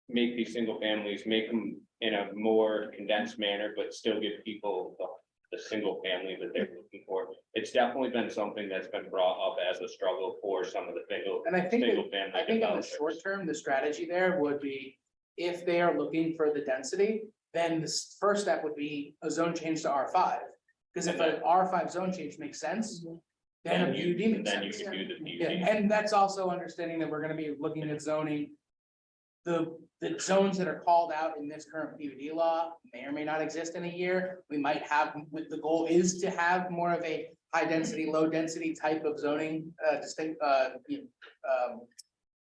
make these single families, make them in a more condensed manner, but still give people the single family that they're looking for. It's definitely been something that's been brought up as a struggle for some of the single, And I think, single family I think in the developers. short term, the strategy there would be, if they are looking for the density, then the first step would be a zone change to R5. Because if an R5 zone change makes sense, then a PUD makes Then you sense. can do the Yeah, PUD. and that's also understanding that we're gonna be looking at zoning. The zones that are called out in this current PUD law may or may not exist in a year. We might have, with the goal is to have more of a high density, low density type of zoning, distinct,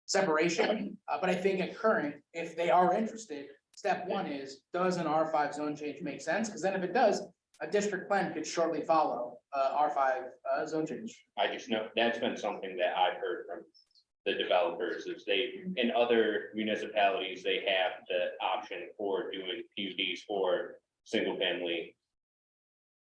separation. But I think at current, if they are interested, step one is, does an R5 zone change make sense? Because then if it does, a district plan could shortly follow, R5 zone change. I just know that's been something that I've heard from the developers is they, in other municipalities, they have the option for doing PUDs for single family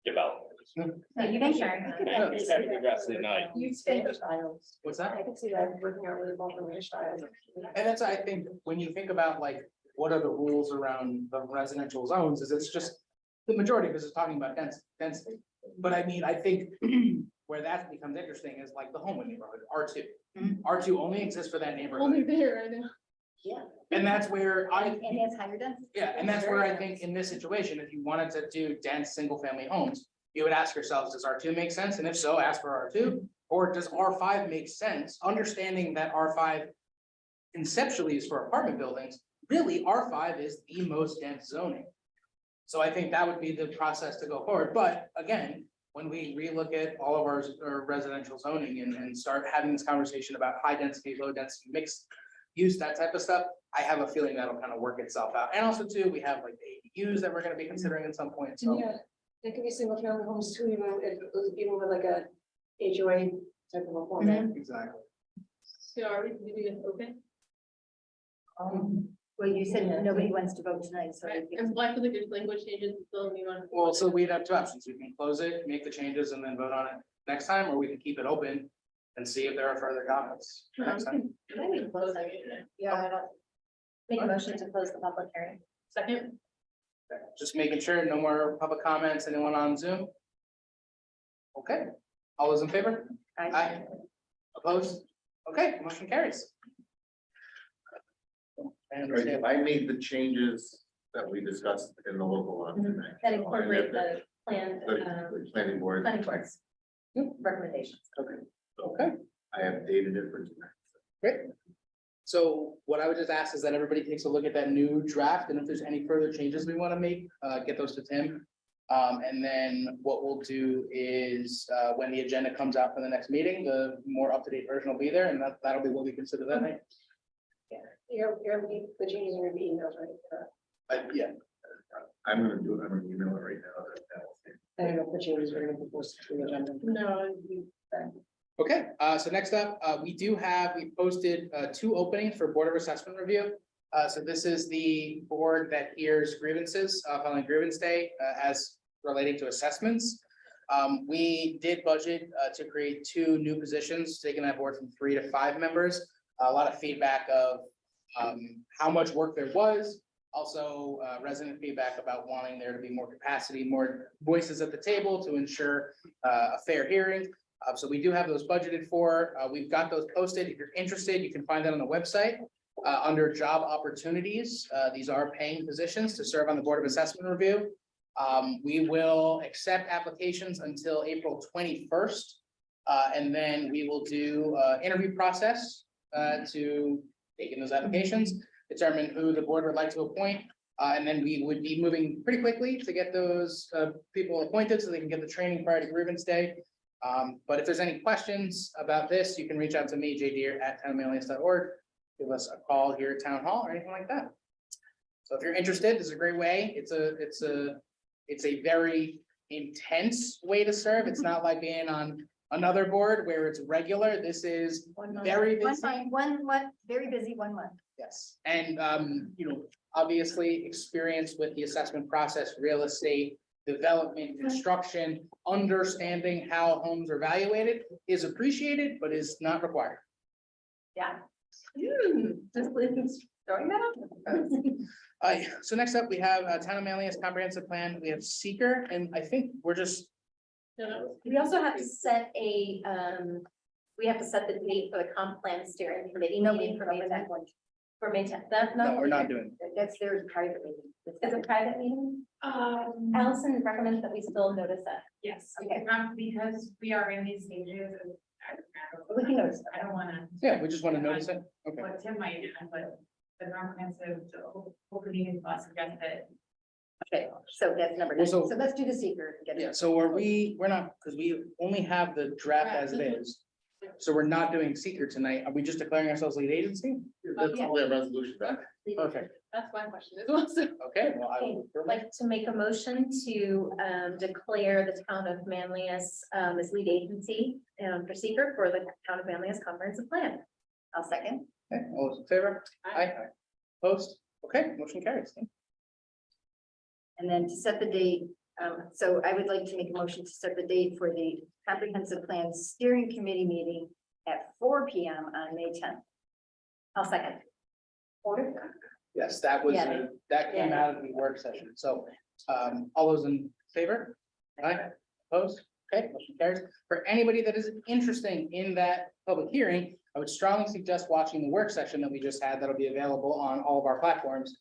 developers. Thank you, Sharon. Have a good rest of the night. You've finished styles. What's that? I can see that working out really well for my styles. And that's, I think, when you think about like, what are the rules around the residential zones, is it's just, the majority of this is talking about density. But I mean, I think where that becomes interesting is like the Homewood neighborhood, R2. Mhm. R2 only exists for that Only neighborhood, there, I know. Yeah. and that's where And it has higher density. yeah, and that's where I think in this situation, if you wanted to do dense, single-family homes, you would ask yourselves, does R2 make sense? And if so, ask for R2, or does R5 make sense? Understanding that R5 conceptually is for apartment buildings, really, R5 is the most dense zoning. So I think that would be the process to go forward, but again, when we relook at all of our residential zoning and start having this conversation about high density, low density, mixed use, that type of stuff, I have a feeling that'll kind of work itself out. And also too, we have like the ADUs that we're gonna be considering at some point, so. Yeah, it could be single family homes too, even with like a HOA type of a format. Exactly. So are we leaving it open? Well, you said nobody wants to vote tonight, so. Right, and so I feel like there's language changes, still new one. Well, so we'd have two options. We can close it, make the changes and then vote on it next time, or we can keep it open and see if there are further comments next time. I think close, I mean, Yeah, I don't. Make a motion to close the public hearing. second, Just making sure, no more public comments, anyone on Zoom? Okay, all those in favor? Aye. Opposed? Okay, motion carries. I understand. I made the changes that we discussed in the local law tonight. That incorporate the plan, The planning board, planning board's recommendations. Okay, I have dated it for tonight. great. So what I would just ask is that everybody takes a look at that new draft, and if there's any further changes we want to make, get those to Tim. And then what we'll do is, when the agenda comes out for the next meeting, the more up-to-date version will be there, and that'll be what we consider that night. The changes are gonna be emails, right? Yeah, I'm gonna do it, I'm gonna email it right now. I don't know if the changes are gonna be posted to the agenda. no, okay, so next up, we posted two openings for Board of Assessment Review. So this is the board that hears grievances following grievance day as relating to assessments. We did budget to create two new positions, taking that board from 3 to 5 members. A lot of feedback of how much work there was. Also, resident feedback about wanting there to be more capacity, more voices at the table to ensure a fair hearing. So we do have those budgeted for. We've got those posted. If you're interested, you can find that on the website. Under job opportunities, these are paying positions to serve on the Board of Assessment Review. We will accept applications until April 21st. And then we will do interview process to take in those applications, determine who the board would like to appoint. And then we would be moving pretty quickly to get those people appointed so they can get the training prior to grievance day. But if there's any questions about this, you can reach out to me, jdeer@townmanlius.org. Give us a call here at Town Hall or anything like that. So if you're interested, this is a great way. It's a very intense way to serve. It's not like being on another board where it's regular. This is very busy. Very busy 1 month. Yes, and obviously experience with the assessment process, real estate, development, construction, understanding how homes are evaluated is appreciated, but is not required. Yeah. Just throwing that out. So next up, we have Town of Manlius Comprehensive Plan. We have seeker, and I think we're just, We also have to set a, we have to set the date for the comp plan steering committee meeting for May 10th. For May 10th, that, no, we're not doing. That's their private meeting. Is a private meeting? Allison recommends that we still notice that. Yes, Okay. because we are in these stages of. We can notice I don't wanna, Yeah, we just want to notice it. Okay. what Tim might do, but the comprehensive opening is suggested. Okay, so that's number nine. Well, So so- let's do the seeker. Get it. Yeah, so we're not, because we only have the draft as it is. So we're not doing seeker tonight. Are we just declaring ourselves lead agency? That's only a resolution back. Okay, That's my question as well, so. okay, well, I Okay, will. I'd like to make a motion to declare the town of Manlius as lead agency for seeker for the town of Manlius comprehensive plan. I'll second. Okay, all those in favor? Aye. Post, okay, motion carries. And then to set the date, so I would like to make a motion to set the date for the comprehensive plan steering committee meeting at 4 p.m. on May 10th. I'll second. Yes, that was, Yeah. that came Yeah. out of the work session, so, all those in favor? Aye, opposed? Okay, motion carries. For anybody that is interested in that public hearing, I would strongly suggest watching the work session that we just had, that'll be available on all of our platforms.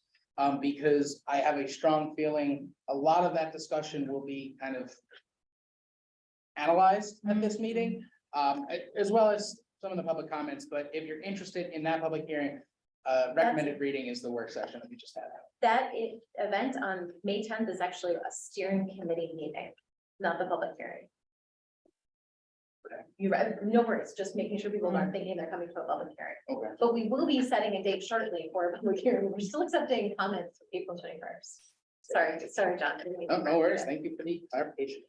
Because I have a strong feeling a lot of that discussion will be kind of analyzed at this meeting, as well as some of the public comments, but if you're interested in that public hearing, recommended reading is the work session that we just had. That event on May 10th is actually a steering committee meeting, not the public hearing. You're right, no worries, just making sure people aren't thinking they're coming to a public hearing. Okay. But we will be setting a date shortly for a public hearing. We're still accepting comments for April 21st. Sorry, John. I didn't mean to No worries, correct thank you for the clarification.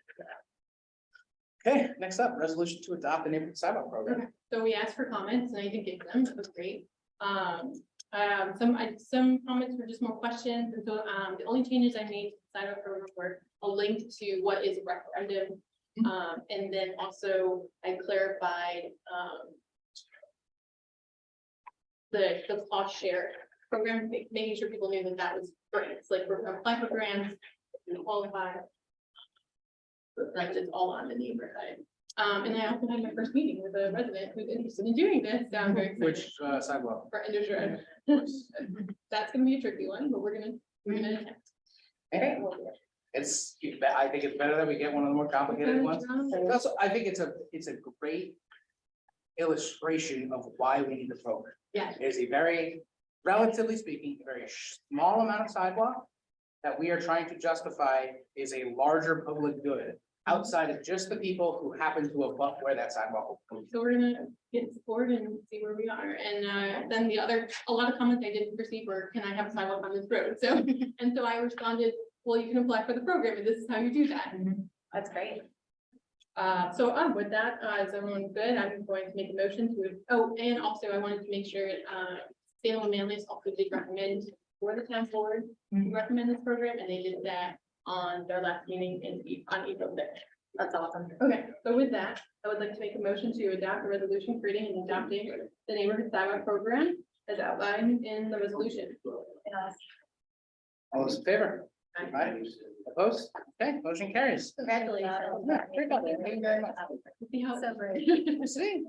Okay, next up, resolution to adopt the neighborhood sidewalk program. So we asked for comments and I did get them, that was great. Some comments were just more questions, and so, the only changes I made to the sidewalk program were a link to what is a referendum. And then also I clarified, the cost share program, making sure people knew that that was grants, like we're gonna apply for grants, and qualify. But that's just all on the neighborhood. And I also had my first meeting with a resident who's interested in doing this, so I'm very excited Which sidewalk? for Enders Road. That's gonna be a tricky one, but we're gonna attempt. Okay. It's, I think it's better that we get one of the more complicated ones. Also, I think it's a great illustration of why we need the program. Yeah. It's a very, relatively speaking, a very small amount of sidewalk that we are trying to justify is a larger public good outside of just the people who happen to abut where that sidewalk will go. So we're gonna get support and see where we are. And then a lot of comments I didn't receive were, can I have a sidewalk on this road? So, and so I responded, well, you can apply for the program and this is how you do that. That's great. So with that, is everyone good? I'm going to make a motion to, oh, and also I wanted to make sure, Salem and Manlius also did recommend for the town board to recommend this program, and they did that on their last meeting on April 6th. That's awesome. Okay, so with that, I would like to make a motion to adopt a resolution creating and adopting the neighborhood sidewalk program as outlined in the resolution. All those in favor? Aye. Opposed? Okay, motion carries. Congratulations. Yeah, very good. Thank you very much. See how. So great. See?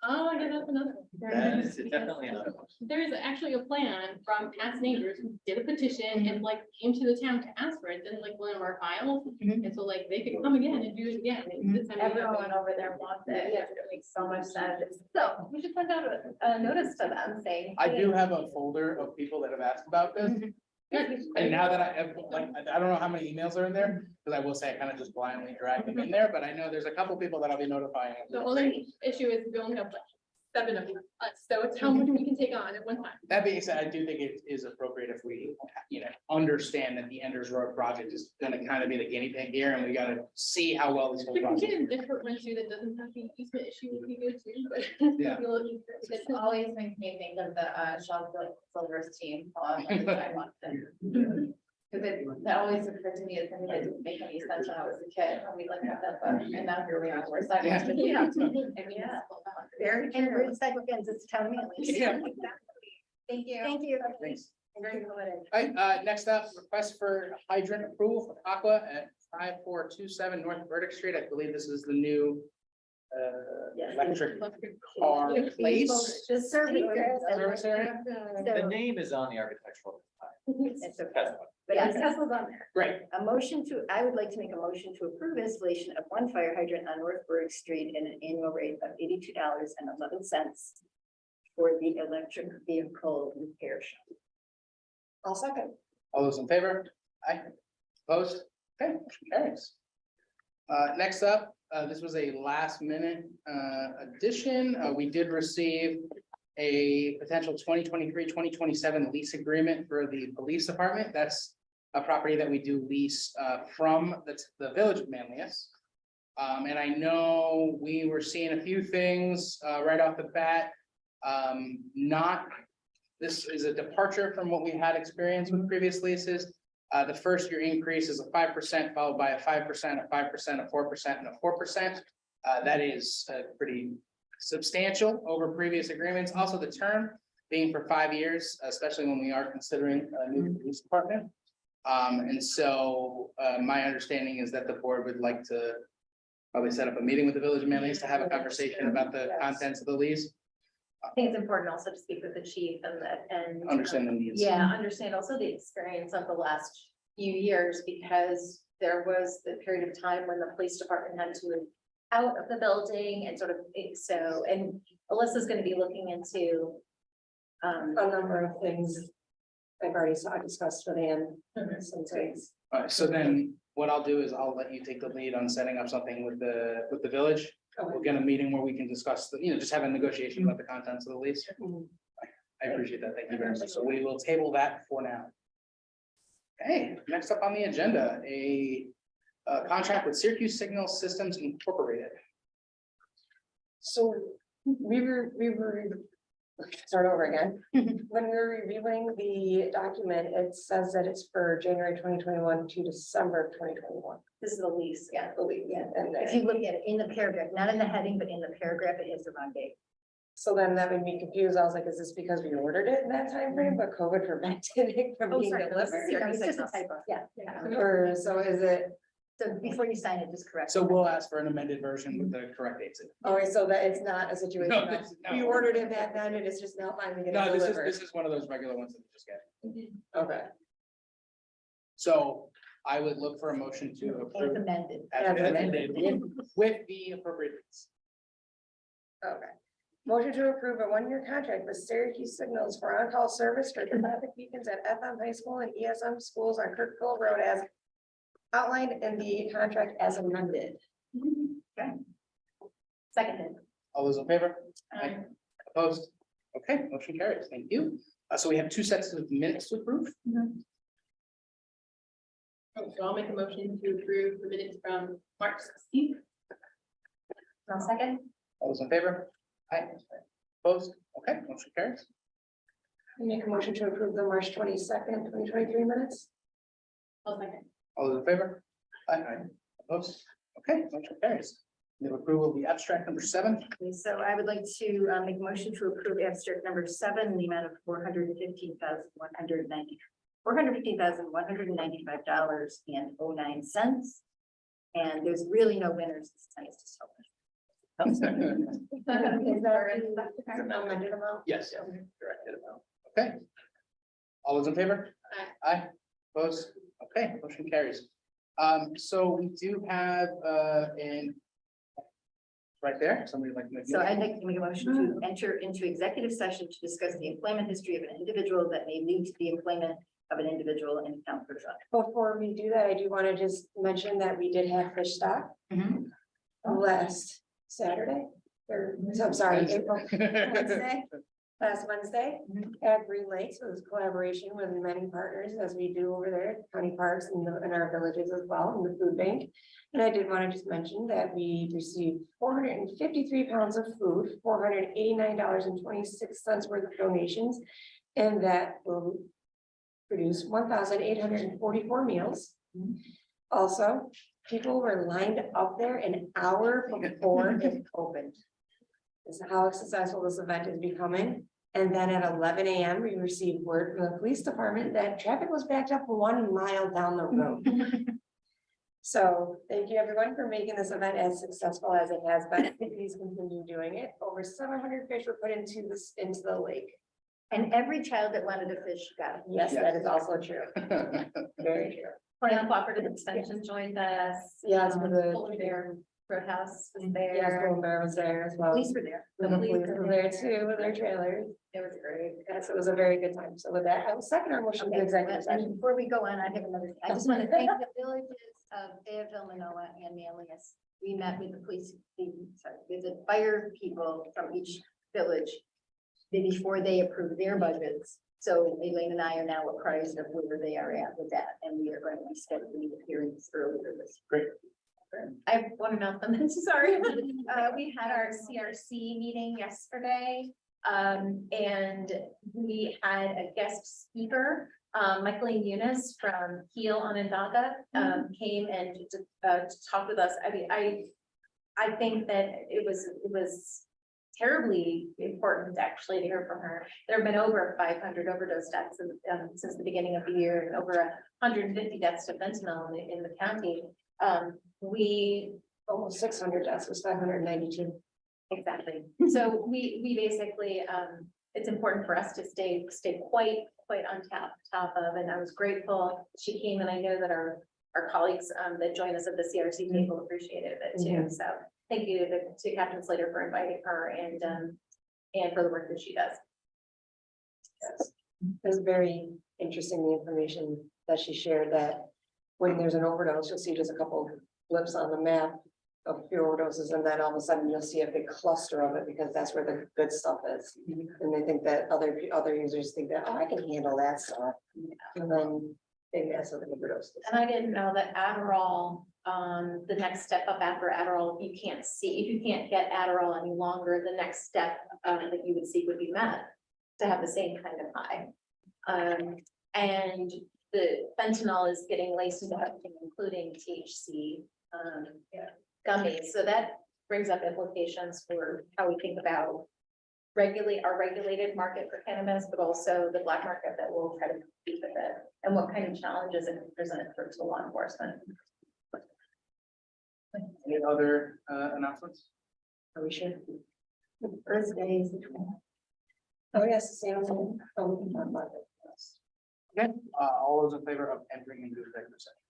Oh, I guess that's another. That is definitely another one. There is actually a plan from past neighbors who did a petition and like came to the town to ask for it, then like one of our files. And so like they could come again and do it again. And this time we have- Everyone over there wants it. It makes so much sense. So we should send out a notice to them saying. I hey, do have a folder of people that have asked about this. And now that I have, like, I don't know how many emails are in there, because I will say I kind of just blindly dragged them in there, but I know there's a couple people that I'll be notifying. The only issue is we only have like 7 of us, so it's how much we can take on at one time. That being said, I do think it is appropriate if we, understand that the Enders Road project is gonna kind of be the guinea pig here, and we gotta see how well this whole We can process. get a different one too that doesn't have the easement issue would be good too, but. Yeah. It always makes me think of the Shell Silver's team on the sidewalk. Cause That always occurred to me as something that didn't make any sense when I was a kid, when we looked at that book, and now here we are, we're starting to. Yeah. I mean, Yeah. very And true. we're cycle ends, it's town Manlius. Yeah. Thank you. Thank you. Thanks. Very good. All right, next up, request for hydrant approval for Aqua at 5427 North Burdick Street. I believe this is the new Yes. electric car place. Just service area. Service area? The So, name is on the architectural design. it's okay. That's what- But yes, Tesla's on there. Great. I would like to make a motion to approve installation of one fire hydrant on North Burdick Street at an annual rate of $82.11 for the electric vehicle repair shop. I'll second. All those in favor? Aye. Opposed? Okay, motion carries. Next up, this was a last minute addition. We did receive a potential 2023-2027 lease agreement for the police department. That's a property that we do lease from the village of Manlius. And I know we were seeing a few things right off the bat. This is a departure from what we had experienced with previous leases. The first year increase is a 5%, followed by a 5%, a 5%, a 4%, and a 4%. That is pretty substantial over previous agreements. Also, the term being for 5 years, especially when we are considering a new police department. And so my understanding is that the board would like to probably set up a meeting with the village of Manlius to have a conversation about the contents of the lease. I think it's important also to speak with the chief and. Understand the needs. Yeah, understand also the experience of the last few years, because there was the period of time when the police department had to move out of the building and sort of, so, and Alyssa's gonna be looking into. A number of things I've already discussed with Ann, some things. All right, so then what I'll do is I'll let you take the lead on setting up something with the village. We'll get a meeting where we can discuss, just have a negotiation about the contents of the lease. I appreciate that. Thank you very much. So we will table that for now. Okay, next up on the agenda, a contract with Syracuse Signal Systems Incorporated. So we were, start over again. When we were reviewing the document, it says that it's for January 2021 to December 2021. This is the lease, yeah. The lead, yeah, and If you look at it in the paragraph, not in the heading, but in the paragraph, it is the wrong date. so then that made me confused. I was like, is this because we ordered it in that time frame, but COVID prevented it from Oh, being sorry, no, this is delivered? No, it's just a typo. Yeah. Or so is it, So before you sign it, just correct. So we'll ask for an amended version with the correct dates. in it. okay, so that it's not a situation No, of this- no. we ordered it back then and it's just now finally getting No, delivered? this is one of those regular ones that we just get. Okay, So I would look for a motion to It's approve amended. as As amended with the appropriate dates. okay. Motion to approve a 1-year contract with Syracuse Signals for on-call service for traffic beacons at FM High School and ESM schools on Kirkville Road as outlined in the contract as amended. Seconded. All those in favor? Aye. Opposed? Okay, motion carries. Thank you. So we have 2 sets of minutes to approve. So I'll make a motion to approve the minutes from March 16th. No second? All those in favor? Aye. Opposed? Okay, motion carries. Make a motion to approve the March 22nd, 2023 minutes. I'll second. All those in favor? Aye. Opposed? Okay, motion carries. We have approval of the abstract number 7. Okay, so I would like to make a motion to approve abstract number 7 in the amount of $415,195.09. And there's really no winners this time, it's just helping. Is that the amended amount? Yes. Directed amount. Okay. All those in favor? Aye. Opposed? Okay, motion carries. So we do have, right there, somebody like. to make a So I'd motion? like to make a motion to enter into executive session to discuss the employment history of an individual that may lead to the employment of an individual in town clerk's office. Before we do that, I do want to just mention that we did have fish stock last Saturday, or, I'm sorry, April, Wednesday, last Wednesday at Green Lakes. It was collaboration with many partners, as we do over there, at county parks and in our villages as well, in the food bank. And I did want to just mention that we received 453 pounds of food, $489.26 worth of donations. And that will produced 1,844 meals. Also, people were lined up there an hour before it opened. This is how successful this event is becoming. And then at 11 a.m., we received word from the police department that traffic was backed up 1 mile down the road. So thank you everyone for making this event as successful as it has been. Please continue doing it. Over 700 fish were put into the lake. And every child that wanted to fish got it. Yes, that is also true. Very true. Plan Cooperative Extension joined us. Yes, for the. Polar Bear Roadhouse was Yes, there. Golden Bear was there as well. Police were there. The police were there too with their trailers. It was great. Yes, it was a very good time. So with that, I will second our motion to Okay, executive and session. before we go on, I have another, I just want to thank the villages of Fayetteville, Manoa, and Manlius. We met with the police, with the fire people from each village before they approved their budgets. So Elaine and I are now apprised of where they are at with that, and we are going to be scheduling the hearings earlier this. Great. I have one announcement, sorry. We had our CRC meeting yesterday. And we had a guest speaker, Michaeline Eunice from Heel Onondaga, came and to talk with us. I mean, I think that it was terribly important actually to hear from her. There have been over 500 overdose deaths since the beginning of the year, and over 150 deaths to fentanyl in the county. We Almost 600 deaths, was 592. exactly. So we basically, it's important for us to stay quite on top of, and I was grateful she came, and I know that our colleagues that joined us at the CRC table appreciated it too. So thank you to Captain Slater for inviting her and for the work that she does. Yes. It was very interesting, the information that she shared, that when there's an overdose, you'll see just a couple blips on the map of few overdoses, and then all of a sudden you'll see a big cluster of it, because that's where the good stuff is. And they think that other users think that, oh, I can handle that stuff. And then they mess with the overdose. And I didn't know that Adderall, the next step up after Adderall, if you can't get Adderall any longer, the next step that you would seek would be meth to have the same kind of high. And the fentanyl is getting laced into everything, including THC gummies. So that brings up implications for how we think about our regulated market for cannabis, but also the black market that will try to compete with it, and what kind of challenges it can present to law enforcement. Any other announcements? Are we sure? Earth Day is the 20th. Oh, yes, Sam. Oh, we can talk about it. Okay, all those in favor of entering into executive session?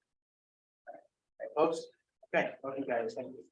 All right, folks. Okay, okay, guys, thank you.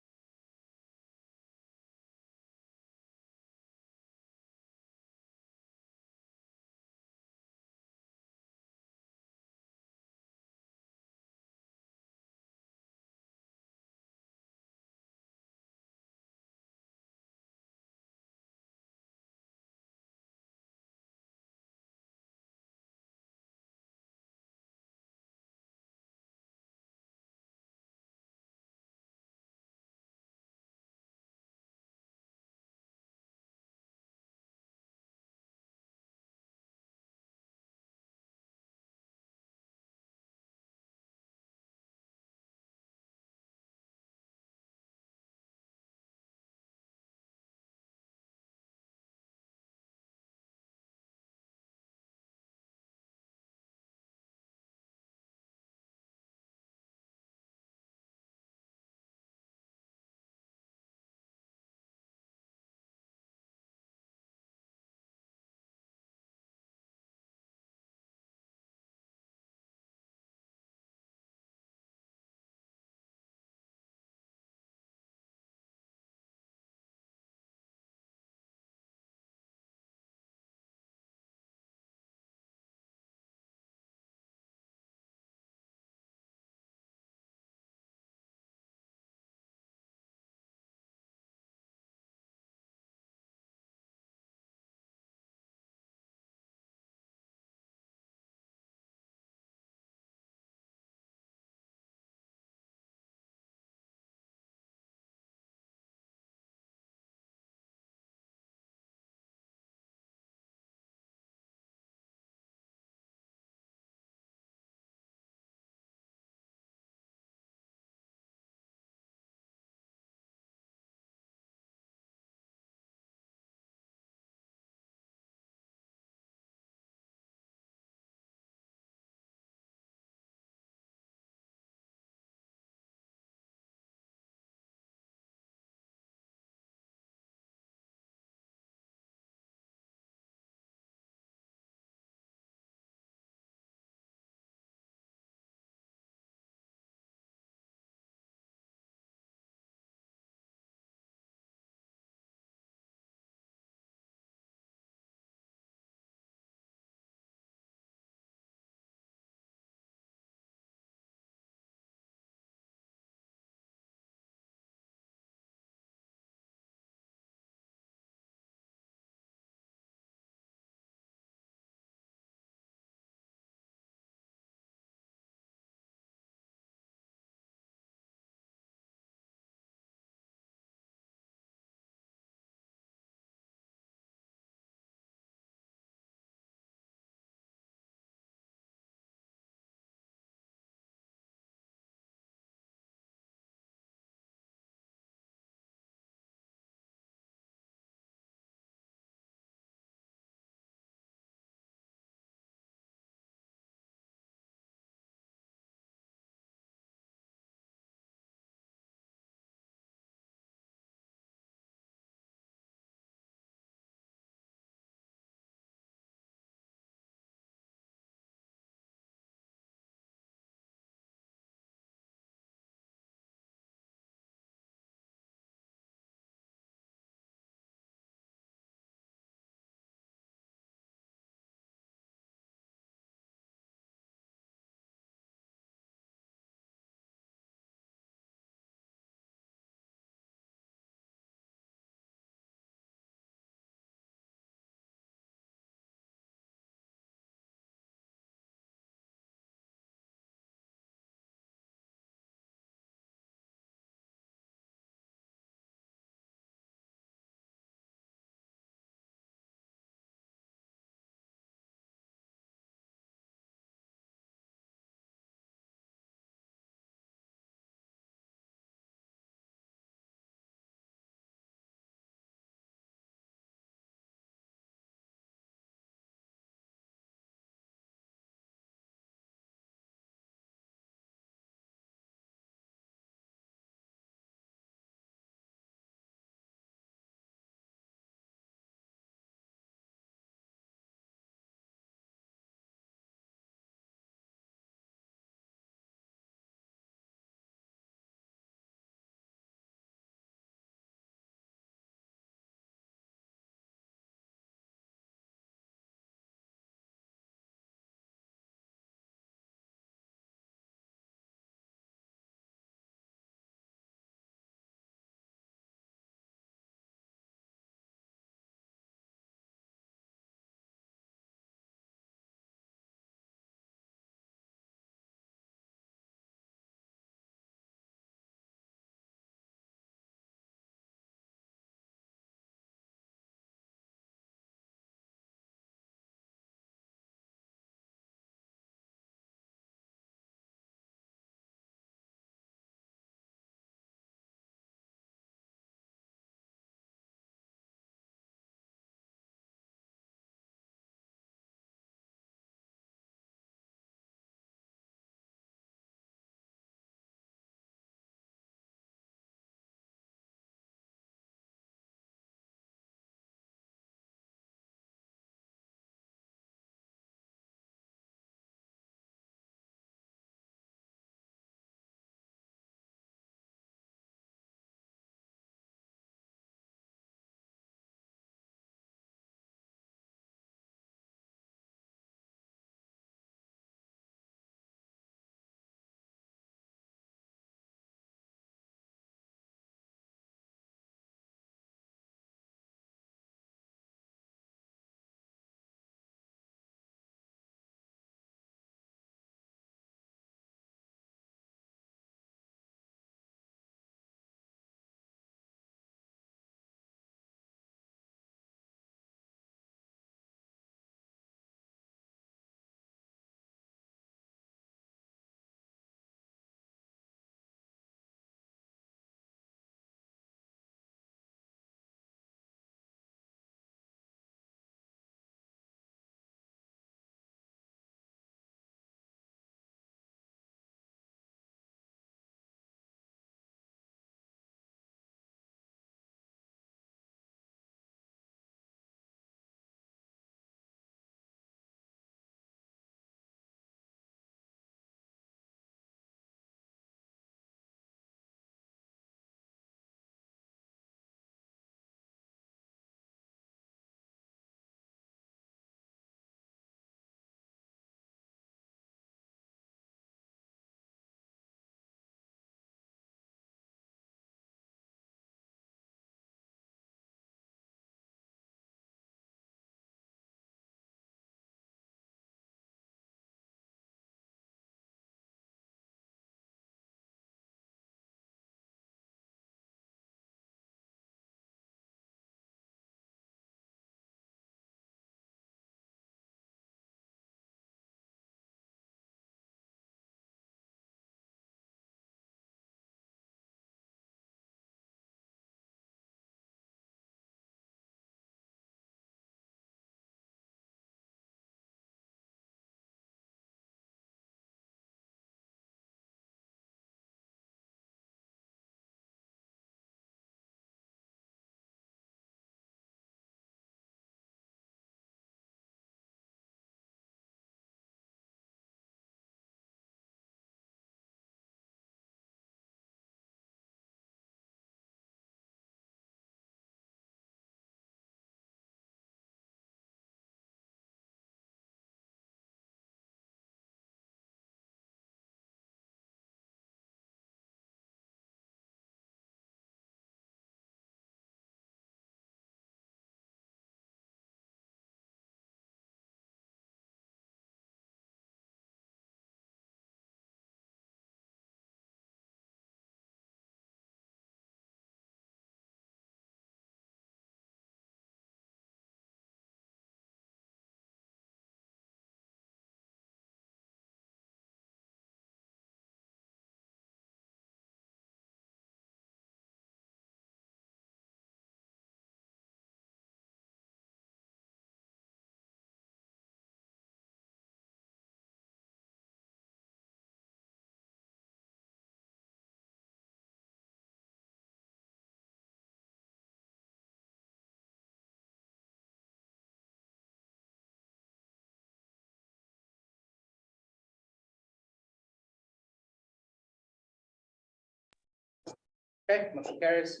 Okay, motion carries.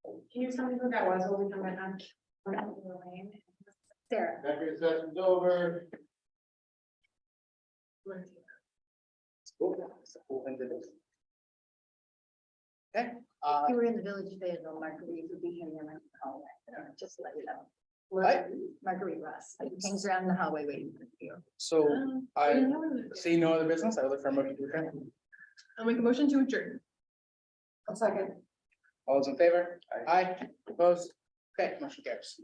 Can you tell me who that was? What we comment on? Sarah. Executive session's over. Okay, If you were in the village of Fayetteville, Marguerite would be hanging around the hallway. Just to let you know. What? Marguerite Ross, hangs around the hallway waiting for you. so I see no other business. I would look for a motion to adjourn. I'll make a motion to adjourn. Second. All those in favor? Aye. Opposed? Okay, motion carries.